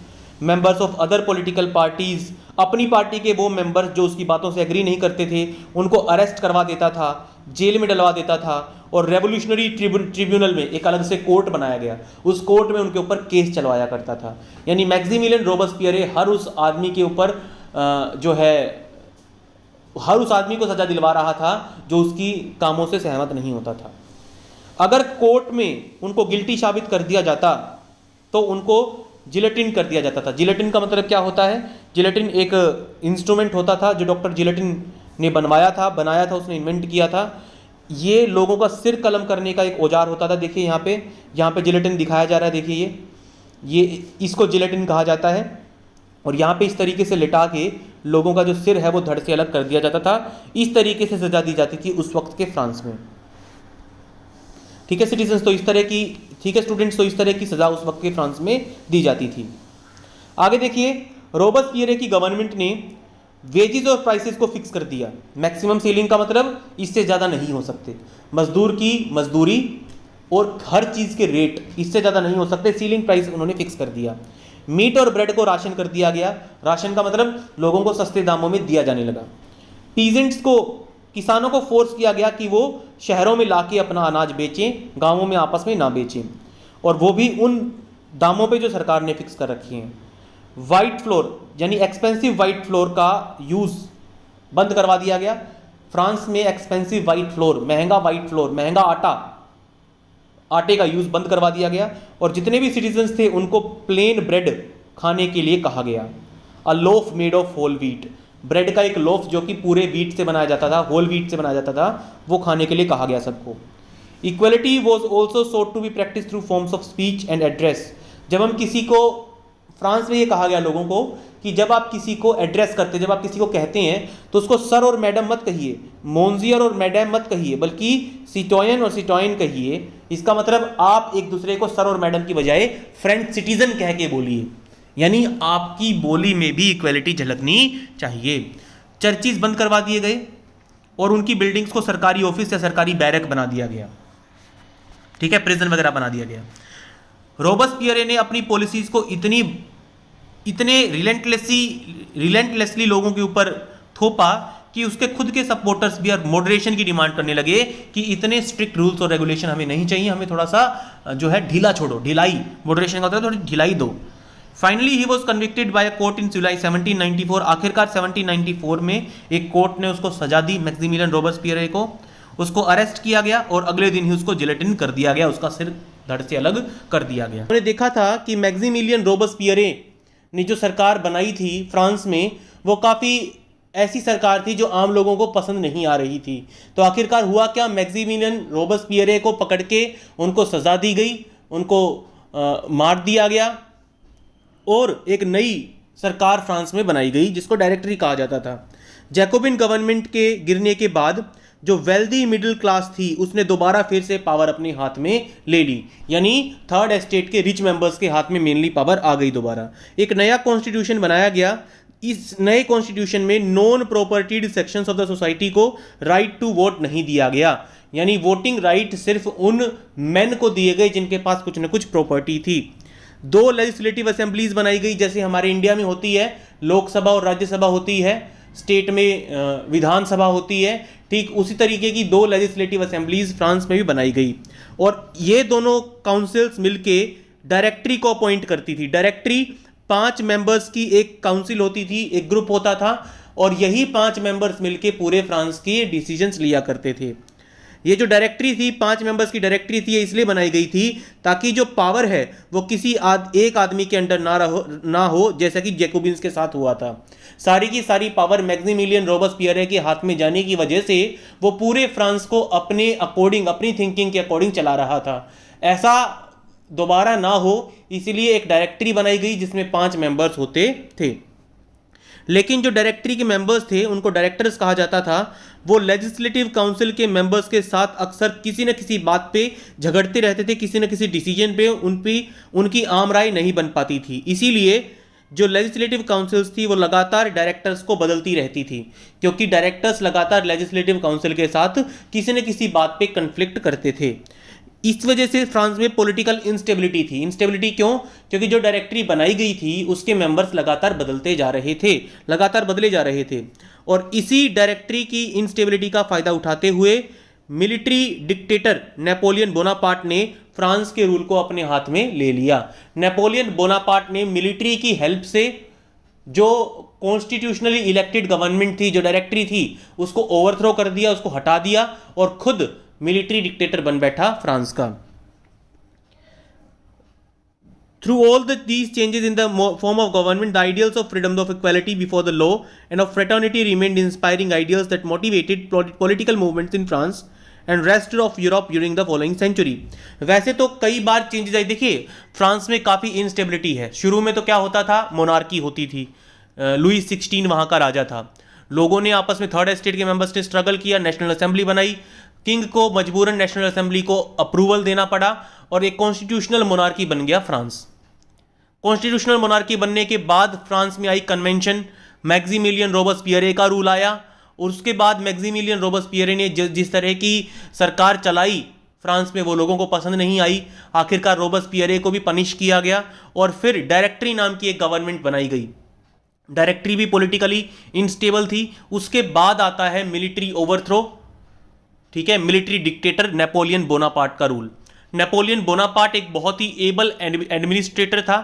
S1: members of other political parties, अपनी पार्टी के वो मेंबर्स जो उसकी बातों से एग्री नहीं करते थे, उनको अरेस्ट करवा देता था, जेल में डलवा देता था। और रेवोल्यूशनरी ट्रिब्यूनल में एक अलग से कोर्ट बनाया गया, उस कोर्ट में उनके ऊपर केस चलवाया करता था। यानी मैक्सिमिलियन रोबेस्पियरे हर उस आदमी के ऊपर हर उस आदमी को सजा दिलवा रहा था जो उसकी कामों से सहमत नहीं होता था। अगर कोर्ट में उनको गिल्टी साबित कर दिया जाता तो उनको जिलेटिन कर दिया जाता था। जिलेटिन का मतलब क्या होता है? जिलेटिन एक इंस्ट्रूमेंट होता था जो डॉक्टर जिलेटिन ने बनाया था, उसने इन्वेंट किया था। ये लोगों का सिर कलम करने का एक औजार होता था। देखिए यहाँ पे जिलेटिन दिखाया जा रहा है, देखिए ये इसको जिलेटिन कहा जाता है। और यहाँ पे इस तरीके से लिटा के लोगों का जो सिर है वो धड़ से अलग कर दिया जाता था। इस तरीके से सजा दी जाती थी उस वक्त के फ्रांस में। ठीक है सिटीजन्स, तो इस तरह की, ठीक है स्टूडेंट्स, तो इस तरह की सजा उस वक्त के फ्रांस में दी जाती थी। आगे देखिए, रोबेस्पियरे की गवर्नमेंट ने वेजेस और प्राइसेस को फिक्स कर दिया। मैक्सिमम सीलिंग का मतलब इससे ज़्यादा नहीं हो सकते। मजदूर की मजदूरी और हर चीज़ के रेट इससे ज़्यादा नहीं हो सकते, सीलिंग प्राइस उन्होंने फिक्स कर दिया। मीट और ब्रेड को राशन कर दिया गया। राशन का मतलब लोगों को सस्ते दामों में दिया जाने लगा। पीजेंट्स को, किसानों को फोर्स किया गया कि वो शहरों में लाके अपना अनाज बेचें, गांवों में आपस में ना बेचें, और वो भी उन दामों पे जो सरकार ने फिक्स कर रखी हैं। वाइट फ्लोर यानी एक्सपेंसिव वाइट फ्लोर का यूज़ बंद करवा दिया गया। फ्रांस में एक्सपेंसिव वाइट फ्लोर, महंगा आटे का यूज़ बंद करवा दिया गया। और जितने भी सिटीजन्स थे उनको प्लेन ब्रेड खाने के लिए कहा गया। A loaf made of whole wheat, bread का एक लोफ जो कि पूरे व्हीट से बनाया जाता था, होल व्हीट से बनाया जाता था, वो खाने के लिए कहा गया सबको। Equality was also sought to be practice through forms of speech and address. जब हम किसी को, फ्रांस में ये कहा गया लोगों को कि जब आप किसी को एड्रेस करते, जब आप किसी को कहते हैं तो उसको सर और मैडम मत कहिए, मोन्जियर और मैडम मत कहिए, बल्कि सिटोयन और सिटोयन कहिए। इसका मतलब आप एक दूसरे को सर और मैडम की बजाय फ्रेंच सिटीजन कह के बोलिए, यानी आपकी बोली में भी इक्वलिटी झलकनी चाहिए। चर्चिज बंद करवा दिए गए और उनकी बिल्डिंग्स को सरकारी ऑफिस या सरकारी बैरक बना दिया गया। ठीक है, प्रिजन वगैरह बना दिया गया। रोबेस्पियरे ने अपनी पॉलिसीज को इतने रिलेंटलेसली लोगों के ऊपर थोपा कि उसके खुद के सपोर्टर्स भी और मॉडरेशन की डिमांड करने लगे कि इतने स्ट्रिक्ट रूल्स और रेगुलेशन हमें नहीं चाहिए, हमें थोड़ा सा जो है ढीला छोड़ो, ढिलाई, मॉडरेशन का होता है थोड़ी ढिलाई दो। Finally he was convicted by a court in July 1794। आखिरकार 1794 में एक कोर्ट ने उसको सजा दी, मैक्सिमिलियन रोबेस्पियरे को। उसको अरेस्ट किया गया और अगले दिन ही उसको जिलेटिन कर दिया गया, उसका सिर धड़ से अलग कर दिया गया। हमने देखा था कि मैक्सिमिलियन रोबेस्पियरे ने जो सरकार बनाई थी फ्रांस में, वो काफ़ी ऐसी सरकार थी जो आम लोगों को पसंद नहीं आ रही थी। तो आखिरकार हुआ क्या, मैक्सिमिलियन रोबेस्पियरे को पकड़ के उनको सजा दी गई, उनको मार दिया गया और एक नई सरकार फ्रांस में बनाई गई जिसको डायरेक्टरी कहा जाता था। जैकोबिन गवर्नमेंट के गिरने के बाद जो वेल्दी मिडिल क्लास थी उसने दोबारा फिर से पावर अपने हाथ में ले ली, यानी थर्ड एस्टेट के रिच मेंबर्स के हाथ में मेनली पावर आ गई दोबारा। एक नया कॉन्स्टिट्यूशन बनाया गया। इस नए कॉन्स्टिट्यूशन में non propertied sections of the society को राइट टू वोट नहीं दिया गया, यानी वोटिंग राइट सिर्फ उन मेन को दिए गए जिनके पास कुछ न कुछ प्रॉपर्टी थी। 2 लेजिस्लेटिव असेंबलीज बनाई गई, जैसे हमारे इंडिया में होती है लोकसभा और राज्यसभा होती है, स्टेट में विधानसभा होती है, ठीक उसी तरीके की 2 लेजिस्लेटिव असेंबलीज फ्रांस में भी बनाई गई। और ये दोनों काउंसिल्स मिलके डायरेक्टरी को अपॉइंट करती थी। डायरेक्टरी 5 मेंबर्स की एक काउंसिल होती थी, एक ग्रुप होता था, और यही 5 मेंबर्स मिलके पूरे फ्रांस के डिसीजंस लिया करते थे। ये जो डायरेक्टरी थी, 5 मेंबर्स की डायरेक्टरी थी, ये इसलिए बनाई गई थी ताकि जो पावर है वो किसी एक आदमी के अंडर ना हो जैसा कि जैकोबिन्स के साथ हुआ था। सारी की सारी पावर मैक्सिमिलियन रोबेस्पियरे के हाथ में जाने की वजह से वो पूरे फ्रांस को अपने अकॉर्डिंग, अपनी थिंकिंग के अकॉर्डिंग चला रहा था। ऐसा दोबारा ना हो इसलिए एक डायरेक्टरी बनाई गई जिसमें 5 मेंबर्स होते थे। लेकिन जो डायरेक्टरी के मेंबर्स थे उनको डायरेक्टर्स कहा जाता था। वो लेजिस्लेटिव काउंसिल के मेंबर्स के साथ अक्सर किसी न किसी बात पे झगड़ते रहते थे, किसी न किसी डिसीजन पे उनकी आम राय नहीं बन पाती थी। इसीलिए जो लेजिस्लेटिव काउंसिल्स थी वो लगातार डायरेक्टर्स को बदलती रहती थी, क्योंकि डायरेक्टर्स लगातार लेजिस्लेटिव काउंसिल के साथ किसी न किसी बात पे कन्फ्लिक्ट करते थे। इस वजह से फ्रांस में पॉलिटिकल इंस्टेबिलिटी थी। इंस्टेबिलिटी क्यों? क्योंकि जो डायरेक्टरी बनाई गई थी उसके मेंबर्स लगातार बदले जा रहे थे। और इसी डायरेक्टरी की इंस्टेबिलिटी का फायदा उठाते हुए मिलिट्री डिक्टेटर नेपोलियन बोनापार्ट ने फ्रांस के रूल को अपने हाथ में ले लिया। नेपोलियन बोनापार्ट ने मिलिट्री की हेल्प से जो कॉन्स्टिट्यूशनली इलेक्टेड गवर्नमेंट थी, जो डायरेक्टरी थी, उसको ओवरथ्रो कर दिया, उसको हटा दिया और खुद मिलिट्री डिक्टेटर बन बैठा फ्रांस का। Through all these changes in the form of government, the ideals of freedom, of equality before the law, and of fraternity remained inspiring ideals that motivated political movements in France and rest of Europe during the following century. वैसे तो कई बार changes आई। देखिए France में काफ़ी instability है। शुरू में तो क्या होता था, मोनार्की होती थी, लुई 16 वहाँ का राजा था। लोगों ने आपस में, थर्ड एस्टेट के मेंबर्स ने स्ट्रगल किया, नेशनल असेंबली बनाई, किंग को मजबूरन नेशनल असेंबली को अप्रूवल देना पड़ा और एक कॉन्स्टिट्यूशनल मोनार्की बन गया फ्रांस। कॉन्स्टिट्यूशनल मोनार्की बनने के बाद फ्रांस में आई कन्वेंशन, मैक्सिमिलियन रोबेस्पियरे का रूल आया और उसके बाद मैक्सिमिलियन रोबेस्पियरे ने जिस तरह की सरकार चलाई फ्रांस में वो लोगों को पसंद नहीं आई। आखिरकार रोबेस्पियरे को भी पनिश किया गया और फिर डायरेक्टरी नाम की एक गवर्नमेंट बनाई गई। डायरेक्टरी भी पॉलिटिकली इनस्टेबल थी। उसके बाद आता है मिलिट्री ओवरथ्रो, ठीक है, मिलिट्री डिक्टेटर नेपोलियन बोनापार्ट का रूल। नेपोलियन बोनापार्ट एक बहुत ही एबल एडमिनिस्ट्रेटर था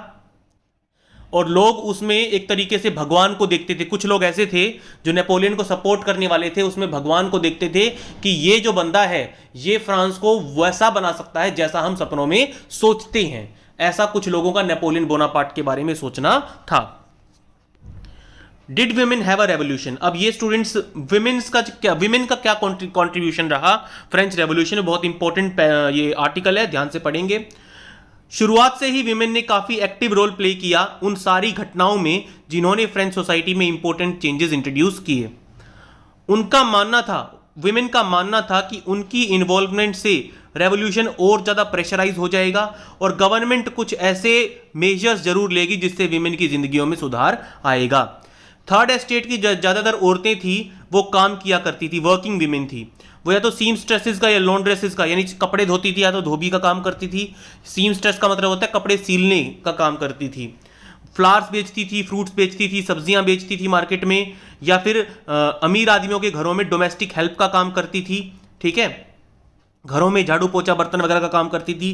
S1: और लोग उसमें एक तरीके से भगवान को देखते थे। कुछ लोग ऐसे थे जो नेपोलियन को सपोर्ट करने वाले थे, उसमें भगवान को देखते थे कि ये जो बंदा है ये फ्रांस को वैसा बना सकता है जैसा हम सपनों में सोचते हैं। ऐसा कुछ लोगों का नेपोलियन बोनापार्ट के बारे में सोचना था। Did women have a revolution? अब ये स्टूडेंट्स विमेन का क्या कॉन्ट्रीब्यूशन रहा फ्रेंच रेवोल्यूशन में, बहुत इंपॉर्टेंट ये आर्टिकल है, ध्यान से पढ़ेंगे। शुरुआत से ही विमेन ने काफी एक्टिव रोल प्ले किया उन सारी घटनाओं में जिन्होंने फ्रेंच सोसाइटी में इंपॉर्टेंट चेंजेस इंट्रोड्यूस किए। उनका मानना था, विमेन का मानना था कि उनकी इन्वॉल्वमेंट से रेवोल्यूशन और ज़्यादा प्रेशराइज हो जाएगा और गवर्नमेंट कुछ ऐसे मेजर्स जरूर लेगी जिससे विमेन की जिंदगियों में सुधार आएगा। थर्ड एस्टेट की ज़्यादातर औरतें थी वो काम किया करती थी, वर्किंग विमेन थी। वो या तो सीमस्ट्रेसेस का या लॉन्ड्रेसेस का, यानी कपड़े धोती थी, या तो धोबी का काम करती थी। सीमस्ट्रेस का मतलब होता है कपड़े सीलने का काम करती थी। फ्लावर्स बेचती थी, फ्रूट्स बेचती थी, सब्जियां बेचती थी मार्केट में, या फिर अमीर आदमियों के घरों में डोमेस्टिक हेल्प का काम करती थी, ठीक है। घरों में झाड़ू पोछा बर्तन वगैरह का काम करती थी।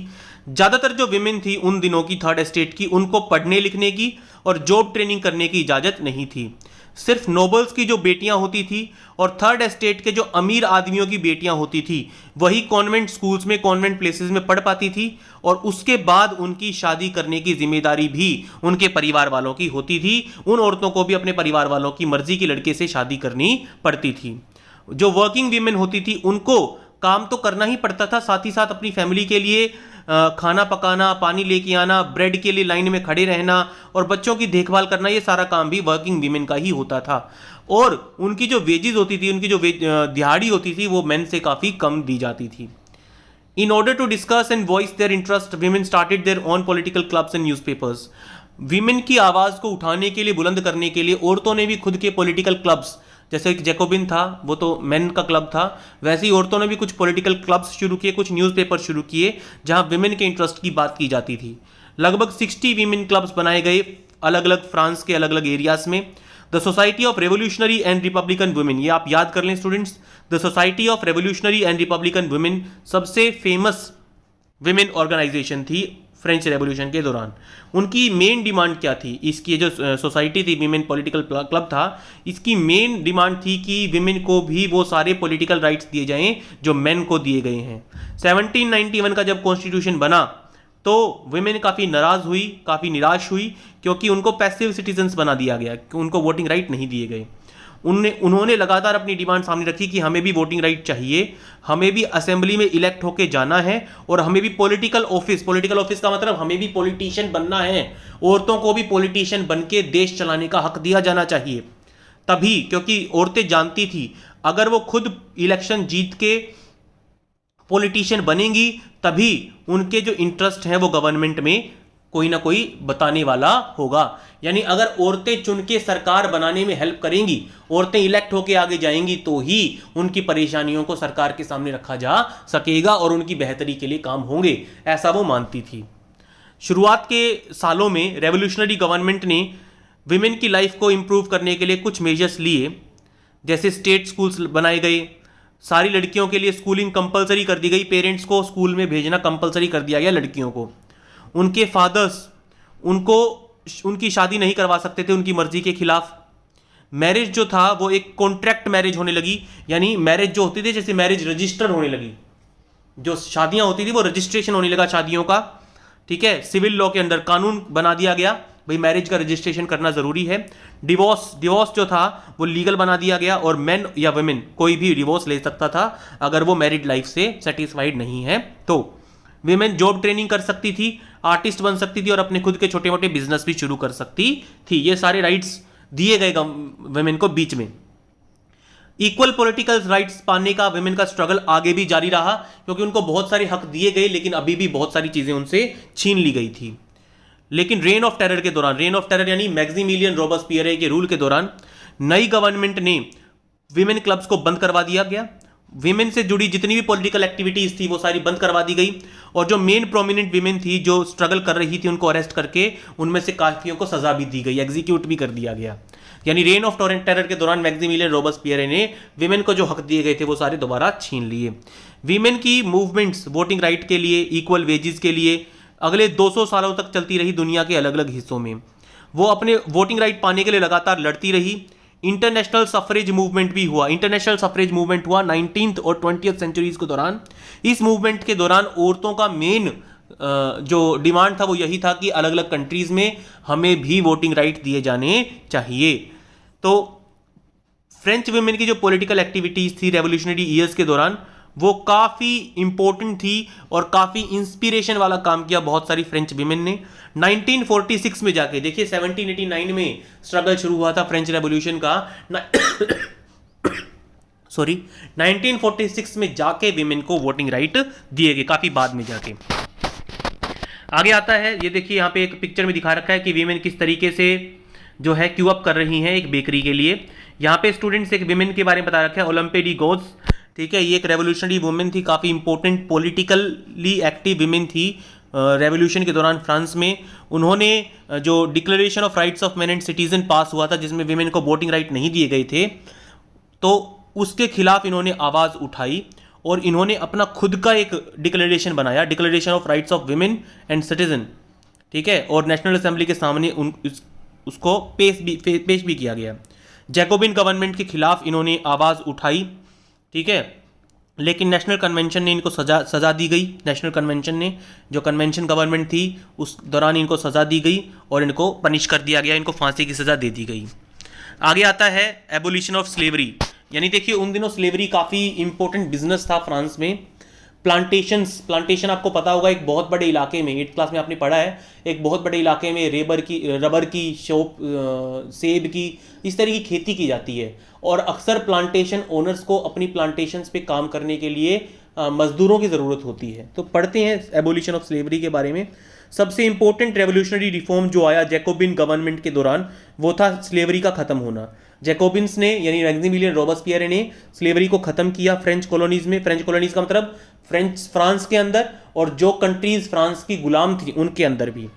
S1: ज़्यादातर जो विमेन थी उन दिनों की थर्ड एस्टेट की, उनको पढ़ने लिखने की और जॉब ट्रेनिंग करने की इजाज़त नहीं थी। सिर्फ नोबल्स की जो बेटियां होती थी और थर्ड एस्टेट के जो अमीर आदमियों की बेटियां होती थी वही कॉन्वेंट स्कूल्स में, कॉन्वेंट प्लेसेस में पढ़ पाती थी, और उसके बाद उनकी शादी करने की जिम्मेदारी भी उनके परिवार वालों की होती थी। उन औरतों को भी अपने परिवार वालों की मर्जी के लड़के से शादी करनी पड़ती थी। जो वर्किंग वीमेन होती थी उनको काम तो करना ही पड़ता था, साथ ही साथ अपनी फैमिली के लिए खाना पकाना, पानी लेके आना, ब्रेड के लिए लाइन में खड़े रहना और बच्चों की देखभाल करना, ये सारा काम भी वर्किंग वीमेन का ही होता था। और उनकी जो वेजेस होती थी, उनकी जो दिहाड़ी होती थी, वो मेन से काफ़ी कम दी जाती थी। In order to discuss and voice their interest, women started their own political clubs and newspapers. Women की आवाज़ को उठाने के लिए, बुलंद करने के लिए औरतों ने भी खुद के पॉलिटिकल क्लब्स, जैसे एक जैकोबिन था वो तो मेन का क्लब था, वैसे ही औरतों ने भी कुछ पॉलिटिकल क्लब्स शुरू किए, कुछ न्यूज़पेपर शुरू किए जहां विमेन के इंटरेस्ट की बात की जाती थी। लगभग 60 वीमेन क्लब्स बनाए गए अलग अलग फ्रांस के अलग अलग एरियाज में। The society of revolutionary and Republican women, ये आप याद कर लें students, the society of revolutionary and Republican women सबसे फेमस विमेन ऑर्गेनाइजेशन थी फ्रेंच रेवोल्यूशन के दौरान। उनकी मेन डिमांड क्या थी? इसकी जो सोसाइटी थी, विमेन पॉलिटिकल क्लब था, इसकी मेन डिमांड थी कि विमेन को भी वो सारे पॉलिटिकल राइट्स दिए जाएं जो मेन को दिए गए हैं। 1791 का जब कॉन्स्टिट्यूशन बना तो विमेन काफ़ी नाराज़ हुई, काफ़ी निराश हुई, क्योंकि उनको पैसिव सिटीजन्स बना दिया गया, उनको वोटिंग राइट नहीं दिए गए। उन्होंने लगातार अपनी डिमांड सामने रखी कि हमें भी वोटिंग राइट चाहिए, हमें भी असेंबली में इलेक्ट होके जाना है, और हमें भी पॉलिटिकल ऑफिस का मतलब हमें भी पॉलिटिशियन बनना है, औरतों को भी पॉलिटिशियन बन के देश चलाने का हक दिया जाना चाहिए। तभी, क्योंकि औरतें जानती थी अगर वो खुद इलेक्शन जीत के पॉलिटिशियन बनेंगी तभी उनके जो इंटरेस्ट हैं वो गवर्नमेंट में कोई ना कोई बताने वाला होगा। यानी अगर औरतें चुन के सरकार बनाने में हेल्प करेंगी, औरतें इलेक्ट होके आगे जाएंगी, तो ही उनकी परेशानियों को सरकार के सामने रखा जा सकेगा और उनकी बेहतरी के लिए काम होंगे, ऐसा वो मानती थी। शुरुआत के सालों में रेवोल्यूशनरी गवर्नमेंट ने विमेन की लाइफ को इम्प्रूव करने के लिए कुछ मेजर्स लिए, जैसे स्टेट स्कूल्स बनाए गए, सारी लड़कियों के लिए स्कूलिंग कंपलसरी कर दी गई, पेरेंट्स को स्कूल में भेजना कंपलसरी कर दिया गया लड़कियों को। उनके फादर्स उनकी शादी नहीं करवा सकते थे उनकी मर्जी के खिलाफ। मैरिज जो था वो एक कॉन्ट्रैक्ट मैरिज होने लगी, यानी मैरिज जो होती थी जैसे मैरिज रजिस्टर होने लगी, जो शादियां होती थी वो रजिस्ट्रेशन होने लगा शादियों का, ठीक है। सिविल लॉ के अंदर कानून बना दिया गया, भाई मैरिज का रजिस्ट्रेशन करना जरूरी है। डिवोर्स जो था वो लीगल बना दिया गया, और मेन या वुमेन कोई भी डिवोर्स ले सकता था अगर वो मैरिड लाइफ से सेटिस्फाइड नहीं है। तो विमेन जॉब ट्रेनिंग कर सकती थी, आर्टिस्ट बन सकती थी और अपने खुद के छोटे मोटे बिजनेस भी शुरू कर सकती थी। ये सारे राइट्स दिए गए वुमेन को बीच में। इक्वल पॉलिटिकल राइट्स पाने का विमेन का स्ट्रगल आगे भी जारी रहा, क्योंकि उनको बहुत सारे हक दिए गए लेकिन अभी भी बहुत सारी चीजें उनसे छीन ली गई थी। लेकिन रेन ऑफ टेरर के दौरान, रेन ऑफ टेरर यानी मैक्सिमिलियन रोबेस्पियर के रूल के दौरान, नई गवर्नमेंट ने विमेन क्लब्स को बंद करवा दिया गया। विमेन से जुड़ी जितनी भी पॉलिटिकल एक्टिविटीज थी वो सारी बंद करवा दी गई, और जो मेन प्रोमिनेंट विमेन थी जो स्ट्रगल कर रही थी उनको अरेस्ट करके उनमें से काफियों को सजा भी दी गई, एग्जीक्यूट भी कर दिया गया। यानी रेन ऑफ टेरर के दौरान मैक्सिमिलियन रोबेस्पियर ने विमेन को जो हक दिए गए थे वो सारे दोबारा छीन लिए। विमेन की मूवमेंट्स वोटिंग राइट के लिए, इक्वल वेजेस के लिए अगले 200 सालों तक चलती रही दुनिया के अलग अलग हिस्सों में। वो अपने वोटिंग राइट पाने के लिए लगातार लड़ती रही। इंटरनेशनल सफरेज मूवमेंट भी हुआ, इंटरनेशनल सफरेज मूवमेंट हुआ 19th और 20th सेंचुरीज के दौरान। इस मूवमेंट के दौरान औरतों का मेन जो डिमांड था वो यही था कि अलग अलग कंट्रीज में हमें भी वोटिंग राइट दिए जाने चाहिए। तो फ्रेंच वुमेन की जो पॉलिटिकल एक्टिविटीज थी रेवोल्यूशनरी ईयर्स के दौरान वो काफ़ी इंपॉर्टेंट थी और काफ़ी इंस्पिरेशन वाला काम किया बहुत सारी फ्रेंच विमेन ने। 1946 में जाके देखिए, 1789 में स्ट्रगल शुरू हुआ था फ्रेंच रेवोल्यूशन का, 1946 में जाके विमेन को वोटिंग राइट दिए गए, काफ़ी बाद में जाके। आगे आता है, ये देखिए यहाँ पे एक पिक्चर में दिखा रखा है कि विमेन किस तरीके से जो है क्यू अप कर रही हैं एक बेकरी के लिए। यहाँ पे स्टूडेंट्स एक विमेन के बारे में बता रखा है, ओलंपे डी गोज, ठीक है। ये एक रेवोल्यूशनरी वुमेन थी, काफ़ी इंपॉर्टेंट पॉलिटिकली एक्टिव विमेन थी रेवोल्यूशन के दौरान फ्रांस में। उन्होंने जो declaration of rights of man and citizen pass हुआ था जिसमें विमेन को वोटिंग राइट नहीं दिए गए थे, तो उसके खिलाफ इन्होंने आवाज़ उठाई और इन्होंने अपना खुद का एक डिक्लेरेशन बनाया, declaration of rights of women and citizen, ठीक है, और नेशनल असेंबली के सामने उसको पेश भी किया गया। जैकोबिन गवर्नमेंट के खिलाफ इन्होंने आवाज़ उठाई, ठीक है, लेकिन नेशनल कन्वेंशन ने इनको सज़ा दी गई। नेशनल कन्वेंशन ने, जो कन्वेंशन गवर्नमेंट थी, उस दौरान इनको सज़ा दी गई और इनको पनिश कर दिया गया, इनको फांसी की सज़ा दे दी गई। आगे आता है एबोलिशन ऑफ स्लेवरी, यानी देखिए उन दिनों स्लेवरी काफ़ी इंपॉर्टेंट बिजनेस था फ्रांस में। प्लांटेशन आपको पता होगा, एक बहुत बड़े इलाके में, 8th क्लास में आपने पढ़ा है, एक बहुत बड़े इलाके में रबर की शॉप, सेब की, इस तरह की खेती की जाती है। और अक्सर प्लांटेशन ओनर्स को अपनी प्लांटेशंस पे काम करने के लिए मजदूरों की ज़रूरत होती है। तो पढ़ते हैं एबोलिशन ऑफ स्लेवरी के बारे में। सबसे इंपॉर्टेंट रेवोल्यूशनरी रिफॉर्म जो आया जैकोबिन गवर्नमेंट के दौरान, वो था स्लेवरी का ख़त्म होना। जैकोबिन्स ने, यानी मैक्सिमिलियन रोबेस्पियर ने स्लेवरी को ख़त्म किया फ्रेंच कॉलोनीज़ में। फ्रेंच कॉलोनीज़ का मतलब फ्रांस के अंदर, और जो कंट्रीज़ फ्रांस की गुलाम थी उनके अंदर भी।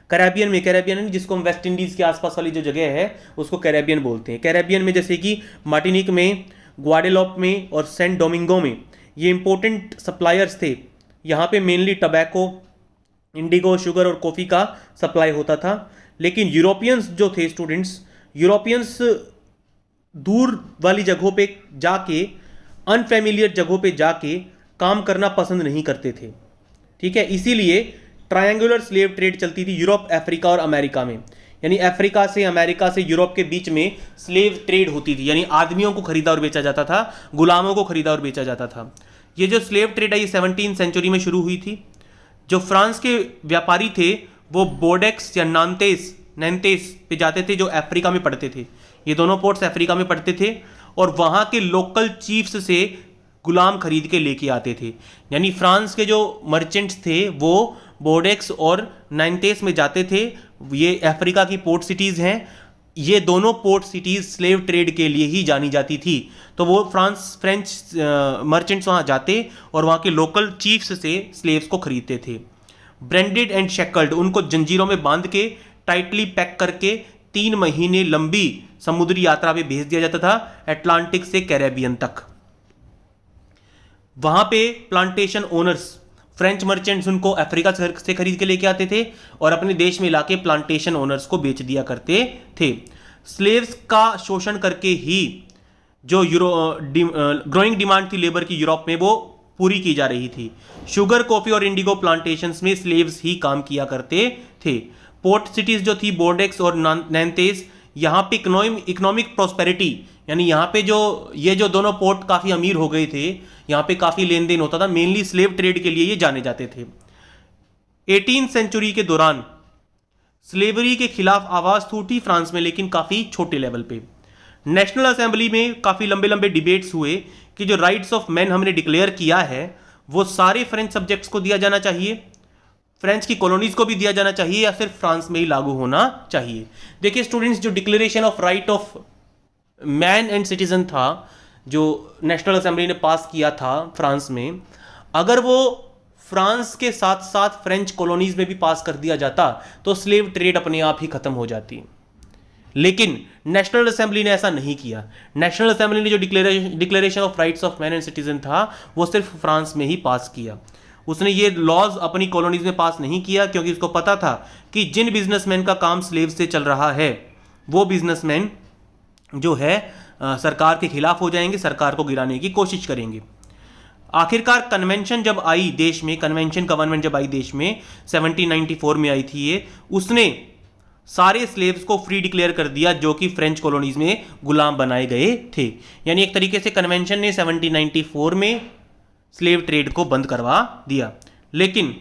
S1: कैरेबियन जिसको हम वेस्ट इंडीज़ के आसपास वाली जो जगह है उसको कैरेबियन बोलते हैं। कैरेबियन में जैसे कि मार्टिनिक में, ग्वाडेलोप में और सेंट डोमिंगो में ये इंपॉर्टेंट सप्लायर्स थे। यहाँ पे मेनली टबैको, इंडिगो, शुगर और कॉफ़ी का सप्लाई होता था। लेकिन यूरोपियंस जो थे स्टूडेंट्स, यूरोपियंस दूर वाली जगहों पे जाके, अनफेमिलियर जगहों पे जाके काम करना पसंद नहीं करते थे, ठीक है। इसीलिए ट्रायंगुलर स्लेव ट्रेड चलती थी यूरोप, अफ्रीका और अमेरिका में, यानी अफ्रीका से, अमेरिका से यूरोप के बीच में स्लेव ट्रेड होती थी, यानी आदमियों को खरीदा और बेचा जाता था, गुलामों को खरीदा और बेचा जाता था। ये जो स्लेव ट्रेड है ये 17th सेंचुरी में शुरू हुई थी। जो फ्रांस के व्यापारी थे वो बोर्डेक्स या नैंतेस पे जाते थे, जो अफ्रीका में पड़ते थे। ये दोनों पोर्ट्स अफ्रीका में पड़ते थे और वहाँ के लोकल चीफ्स से गुलाम खरीद के लेके आते थे। यानी फ्रांस के जो मर्चेंट्स थे वो बोर्डेक्स और नैंतेस में जाते थे। ये अफ्रीका की पोर्ट सिटीज़ हैं। ये दोनों पोर्ट सिटीज़ स्लेव ट्रेड के लिए ही जानी जाती थी। तो वो फ्रेंच मर्चेंट्स वहाँ जाते और वहाँ के लोकल चीफ्स से स्लेव्स को खरीदते थे। ब्रेंडेड एंड शेकल्ड, उनको जंजीरों में बांध के टाइटली पैक करके 3 महीने लंबी समुद्री यात्रा पे भेज दिया जाता था, अटलांटिक से कैरेबियन तक। वहां पे प्लांटेशन ओनर्स, फ्रेंच मर्चेंट्स उनको अफ्रीका से खरीद के लेके आते थे और अपने देश में लाके प्लांटेशन ओनर्स को बेच दिया करते थे। स्लेव्स का शोषण करके ही जो ग्रोइंग डिमांड थी लेबर की यूरोप में, वो पूरी की जा रही थी। शुगर, कॉफी और इंडिगो प्लांटेशंस में स्लेव्स ही काम किया करते थे। पोर्ट सिटीज जो थी बोर्डेक्स और नैंतेस, यहाँ पे इकोनॉमिक प्रॉस्पेरिटी, यानी यहाँ पे जो दोनों पोर्ट काफ़ी अमीर हो गए थे, यहाँ पे काफ़ी लेन देन होता था, मेनली स्लेव ट्रेड के लिए ये जाने जाते थे। 18th सेंचुरी के दौरान स्लेवरी के खिलाफ आवाज़ उठी फ्रांस में, लेकिन काफ़ी छोटे लेवल पे। नेशनल असेंबली में काफ़ी लंबे लंबे डिबेट्स हुए कि जो राइट्स ऑफ मैन हमने डिक्लेयर किया है वो सारे फ्रेंच सब्जेक्ट्स को दिया जाना चाहिए, फ्रेंच की कॉलोनीज को भी दिया जाना चाहिए, या सिर्फ फ्रांस में ही लागू होना चाहिए। देखिए स्टूडेंट्स, जो declaration of right of man and citizen था, जो नेशनल असेंबली ने पास किया था फ्रांस में, अगर वो फ्रांस के साथ साथ फ्रेंच कॉलोनीज में भी पास कर दिया जाता तो स्लेव ट्रेड अपने आप ही खत्म हो जाती। लेकिन नेशनल असेंबली ने ऐसा नहीं किया। नेशनल असेंबली ने जो declaration of rights of man and citizen था वो सिर्फ फ्रांस में ही पास किया। उसने ये लॉज अपनी कॉलोनीज में पास नहीं किया, क्योंकि उसको पता था कि जिन बिजनेसमैन का काम स्लेव से चल रहा है वो बिजनेसमैन जो है सरकार के खिलाफ हो जाएंगे, सरकार को गिराने की कोशिश करेंगे। आखिरकार कन्वेंशन जब आई देश में, कन्वेंशन गवर्नमेंट जब आई देश में 1794 में आई थी ये, उसने सारे स्लेव्स को फ्री डिक्लेयर कर दिया जो कि फ्रेंच कॉलोनीज में गुलाम बनाए गए थे। यानी एक तरीके से कन्वेंशन ने 1794 में स्लेव ट्रेड को बंद करवा दिया। लेकिन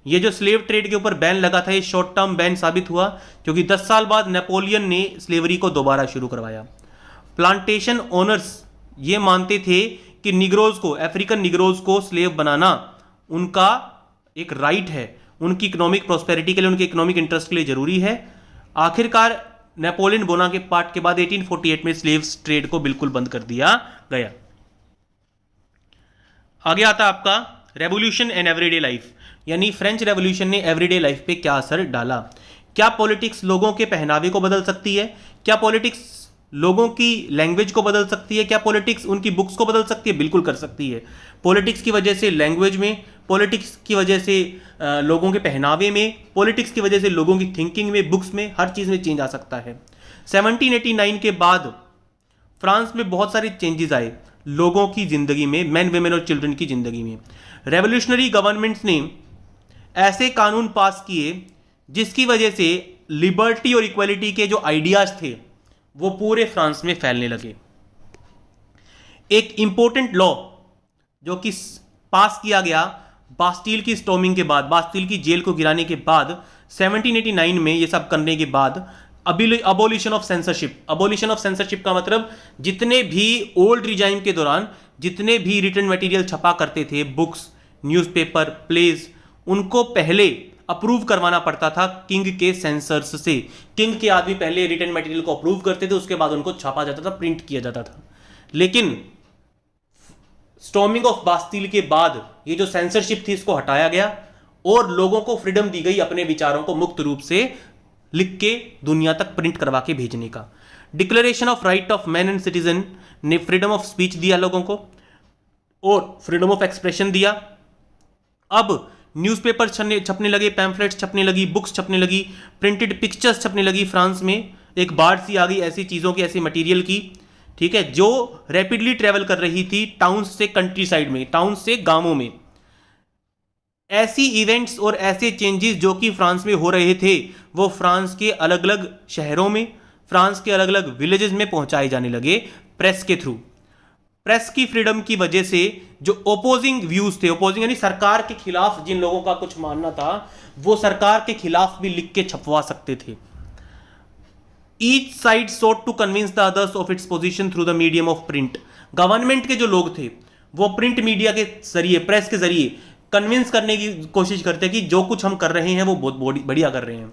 S1: ये जो स्लेव ट्रेड के ऊपर बैन लगा था ये शॉर्ट टर्म बैन साबित हुआ, क्योंकि 10 साल बाद नेपोलियन ने स्लेवरी को दोबारा शुरू करवाया। प्लांटेशन ओनर्स ये मानते थे कि निग्रोज को, अफ्रीकन निग्रोज को स्लेव बनाना उनका एक राइट है, उनकी इकोनॉमिक प्रॉस्पेरिटी के लिए, उनके इकोनॉमिक इंटरेस्ट के लिए जरूरी है। आखिरकार नेपोलियन बोनापार्ट के बाद 1848 में स्लेव्स ट्रेड को बिल्कुल बंद कर दिया गया। आगे आता आपका रेवोल्यूशन एंड एवरीडे लाइफ, यानी फ्रेंच रेवोल्यूशन ने एवरीडे लाइफ पे क्या असर डाला। क्या पॉलिटिक्स लोगों के पहनावे को बदल सकती है? क्या पॉलिटिक्स लोगों की लैंग्वेज को बदल सकती है? क्या पॉलिटिक्स उनकी बुक्स को बदल सकती है? बिल्कुल कर सकती है। पॉलिटिक्स की वजह से लैंग्वेज में, पॉलिटिक्स की वजह से लोगों के पहनावे में, पॉलिटिक्स की वजह से लोगों की थिंकिंग में, बुक्स में, हर चीज़ में चेंज आ सकता है। 1789 के बाद फ्रांस में बहुत सारे चेंजेस आए लोगों की ज़िंदगी में, मैन, वेमेन और चिल्ड्रन की ज़िंदगी में। रेवोल्यूशनरी गवर्नमेंट्स ने ऐसे कानून पास किए जिसकी वजह से लिबर्टी और इक्वलिटी के जो आइडियाज़ थे वो पूरे फ्रांस में फैलने लगे। एक इंपॉर्टेंट लॉ जो कि पास किया गया बास्टील की स्टॉर्मिंग के बाद, बास्टील की जेल को गिराने के बाद, 1789 में ये सब करने के बाद, abolition of censorship. Abolition of censorship का मतलब जितने भी ओल्ड रिजाइम के दौरान जितने भी रिटन मटेरियल छपा करते थे, बुक्स, न्यूज़पेपर, प्लेज, उनको पहले अप्रूव करवाना पड़ता था किंग के सेंसर्स से। किंग के आदमी पहले रिटन मटेरियल को अप्रूव करते थे, उसके बाद उनको छापा जाता था, प्रिंट किया जाता था। लेकिन स्टॉर्मिंग ऑफ बास्टील के बाद ये जो सेंसरशिप थी इसको हटाया गया और लोगों को फ्रीडम दी गई अपने विचारों को मुक्त रूप से लिख के दुनिया तक प्रिंट करवा के भेजने का। Declaration of right of man and citizen ने फ्रीडम ऑफ स्पीच दिया लोगों को और फ्रीडम ऑफ एक्सप्रेशन दिया। अब न्यूज़पेपर छपने लगे, पैम्फलेट्स छपने लगी, बुक्स छपने लगी, प्रिंटेड पिक्चर्स छपने लगी फ्रांस में। एक बाढ़ सी आ गई ऐसी चीज़ों की, ऐसे मटेरियल की, ठीक है, जो रैपिडली ट्रेवल कर रही थी टाउन्स से कंट्री साइड में, टाउन से गांवों में। ऐसी इवेंट्स और ऐसे चेंजेस जो कि फ्रांस में हो रहे थे वो फ्रांस के अलग अलग शहरों में, फ्रांस के अलग अलग विलेजेस में पहुंचाए जाने लगे प्रेस के थ्रू। प्रेस की फ्रीडम की वजह से जो ओपोजिंग व्यूज थे, ओपोजिंग यानी सरकार के खिलाफ जिन लोगों का कुछ मानना था, वो सरकार के खिलाफ भी लिख के छपवा सकते थे। Each side sought to convince the others of its position through the medium of print. Government के जो लोग थे वो प्रिंट मीडिया के जरिए, प्रेस के जरिए कन्विंस करने की कोशिश करते कि जो कुछ हम कर रहे हैं वो बहुत बढ़िया कर रहे हैं,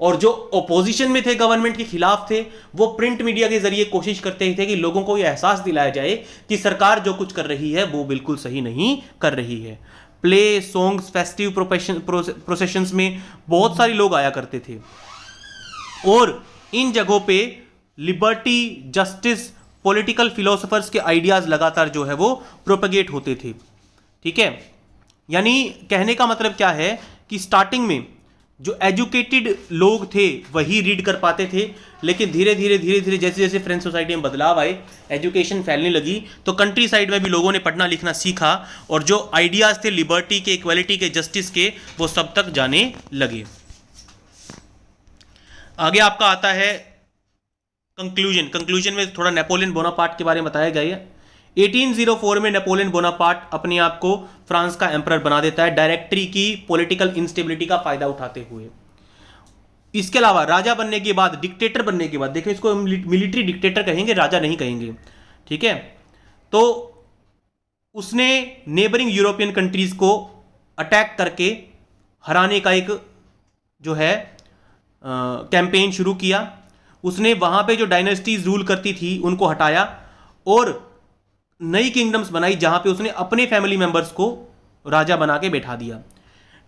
S1: और जो ओपोजिशन में थे, गवर्नमेंट के खिलाफ थे, वो प्रिंट मीडिया के जरिए कोशिश करते थे कि लोगों को यह एहसास दिलाया जाए कि सरकार जो कुछ कर रही है वो बिल्कुल सही नहीं कर रही है। प्ले, सॉन्ग्स, फेस्टिव प्रोसेशंस में बहुत सारे लोग आया करते थे और इन जगहों पे लिबर्टी, जस्टिस, पॉलिटिकल फिलोसोफर्स के आइडियाज लगातार जो है वो प्रोपेगेट होते थे। ठीक है, यानी कहने का मतलब क्या है कि स्टार्टिंग में जो एजुकेटेड लोग थे वही रीड कर पाते थे, लेकिन धीरे धीरे जैसे जैसे फ्रेंच सोसाइटी में बदलाव आए, एजुकेशन फैलने लगी, तो कंट्री साइड में भी लोगों ने पढ़ना लिखना सीखा और जो आइडियाज़ थे लिबर्टी के, इक्वलिटी के, जस्टिस के, वो सब तक जाने लगे। आगे आपका आता है कंक्लूजन। कंक्लूजन में थोड़ा नेपोलियन बोनापार्ट के बारे में बताया गया है। 1804 में नेपोलियन बोनापार्ट अपने आप को फ्रांस का एम्परर बना देता है, डायरेक्टरी की पॉलिटिकल इंस्टेबिलिटी का फायदा उठाते हुए। इसके अलावा राजा बनने के बाद, डिक्टेटर बनने के बाद, देखिए इसको मिलिट्री डिक्टेटर कहेंगे, राजा नहीं कहेंगे, ठीक है, तो उसने नेबरिंग यूरोपियन कंट्रीज को अटैक करके हराने का एक जो है कैंपेन शुरू किया। उसने वहां पे जो डायनेस्टीज रूल करती थी उनको हटाया और नई किंगडम्स बनाई जहां पे उसने अपने फैमिली मेंबर्स को राजा बना के बैठा दिया।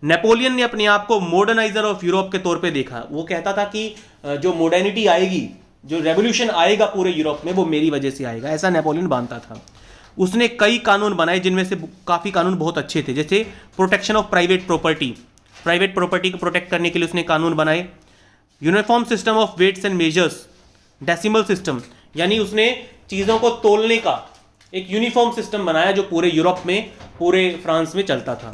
S1: नेपोलियन ने अपने आप को मॉडर्नाइजर ऑफ यूरोप के तौर पे देखा। वो कहता था कि जो मॉडर्निटी आएगी, जो रेवोल्यूशन आएगा पूरे यूरोप में, वो मेरी वजह से आएगा, ऐसा नेपोलियन मानता था। उसने कई कानून बनाए जिनमें से काफ़ी कानून बहुत अच्छे थे, जैसे protection of private property. Private property को प्रोटेक्ट करने के लिए उसने कानून बनाए। Uniform system of weights and measures, decimal system, यानी उसने चीज़ों को तोलने का एक यूनिफॉर्म सिस्टम बनाया जो पूरे यूरोप में, पूरे फ्रांस में चलता था।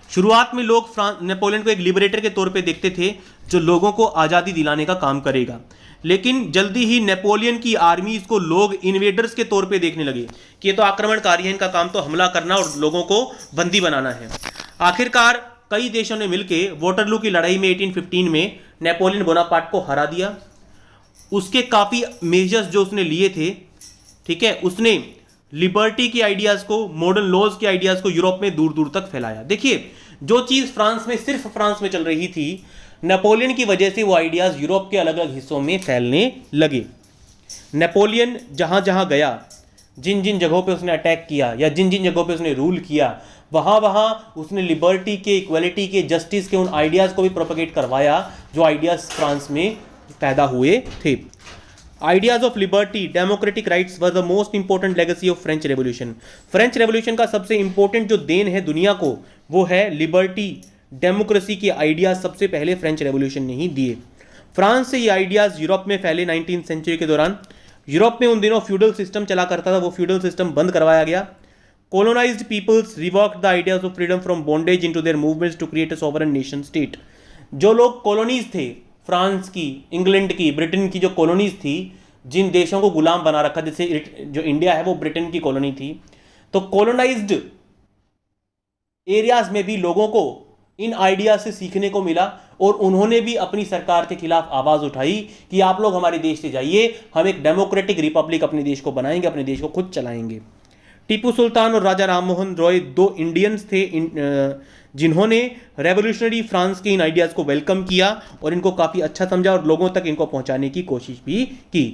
S1: शुरुआत में लोग नेपोलियन को एक लिबरेटर के तौर पे देखते थे जो लोगों को आज़ादी दिलाने का काम करेगा, लेकिन जल्दी ही नेपोलियन की आर्मीज को लोग इन्वेडर्स के तौर पे देखने लगे कि ये तो आक्रमणकारी है, इनका काम तो हमला करना और लोगों को बंदी बनाना है। आखिरकार कई देशों ने मिलकर वाटरलू की लड़ाई में 1815 में नेपोलियन बोनापार्ट को हरा दिया। उसके काफ़ी मेजर्स जो उसने लिए थे, ठीक है, उसने लिबर्टी के आइडियाज़ को, मॉडर्न लॉज के आइडियाज़ को यूरोप में दूर दूर तक फैलाया। देखिए, जो चीज़ फ्रांस में, सिर्फ फ्रांस में चल रही थी, नेपोलियन की वजह से वो आइडियाज़ यूरोप के अलग अलग हिस्सों में फैलने लगे। नेपोलियन जहाँ जहाँ गया, जिन जिन जगहों पे उसने अटैक किया या जिन जिन जगहों पे उसने रूल किया, वहाँ वहाँ उसने लिबर्टी के, इक्वलिटी के, जस्टिस के उन आइडियाज़ को भी प्रोपेगेट करवाया जो आइडियाज़ फ्रांस में पैदा हुए थे। Ideas of liberty democratic rights was the most important legacy of French revolution. French revolution का सबसे इंपॉर्टेंट जो देन है दुनिया को वो है लिबर्टी, डेमोक्रेसी के आइडियाज सबसे पहले फ्रेंच रेवोल्यूशन ने ही दिए। फ्रांस से ये आइडियाज यूरोप में फैले 19th सेंचुरी के दौरान। यूरोप में उन दिनों फ्यूडल सिस्टम चला करता था, वो फ्यूडल सिस्टम बंद करवाया गया। colonized peoples revoked the ideas of freedom from bondage into their movements to create a sovereign nation state। जो लोग कॉलोनीज थे, फ्रांस की, इंग्लैंड की, ब्रिटेन की जो कॉलोनीज थी, जिन देशों को गुलाम बना रखा, जैसे जो इंडिया है वो ब्रिटेन की कॉलोनी थी, तो कॉलोनाइज्ड एरियाज में भी लोगों को इन आइडिया से सीखने को मिला और उन्होंने भी अपनी सरकार के खिलाफ आवाज उठाई कि आप लोग हमारे देश से जाइए, हम एक डेमोक्रेटिक रिपब्लिक अपने देश को बनाएंगे, अपने देश को खुद चलाएंगे। टीपू सुल्तान और राजा राममोहन रॉय दो इंडियंस थे जिन्होंने रेवोल्यूशनरी फ्रांस के इन आइडियाज़ को वेलकम किया और इनको काफ़ी अच्छा समझा और लोगों तक इनको पहुंचाने की कोशिश भी की।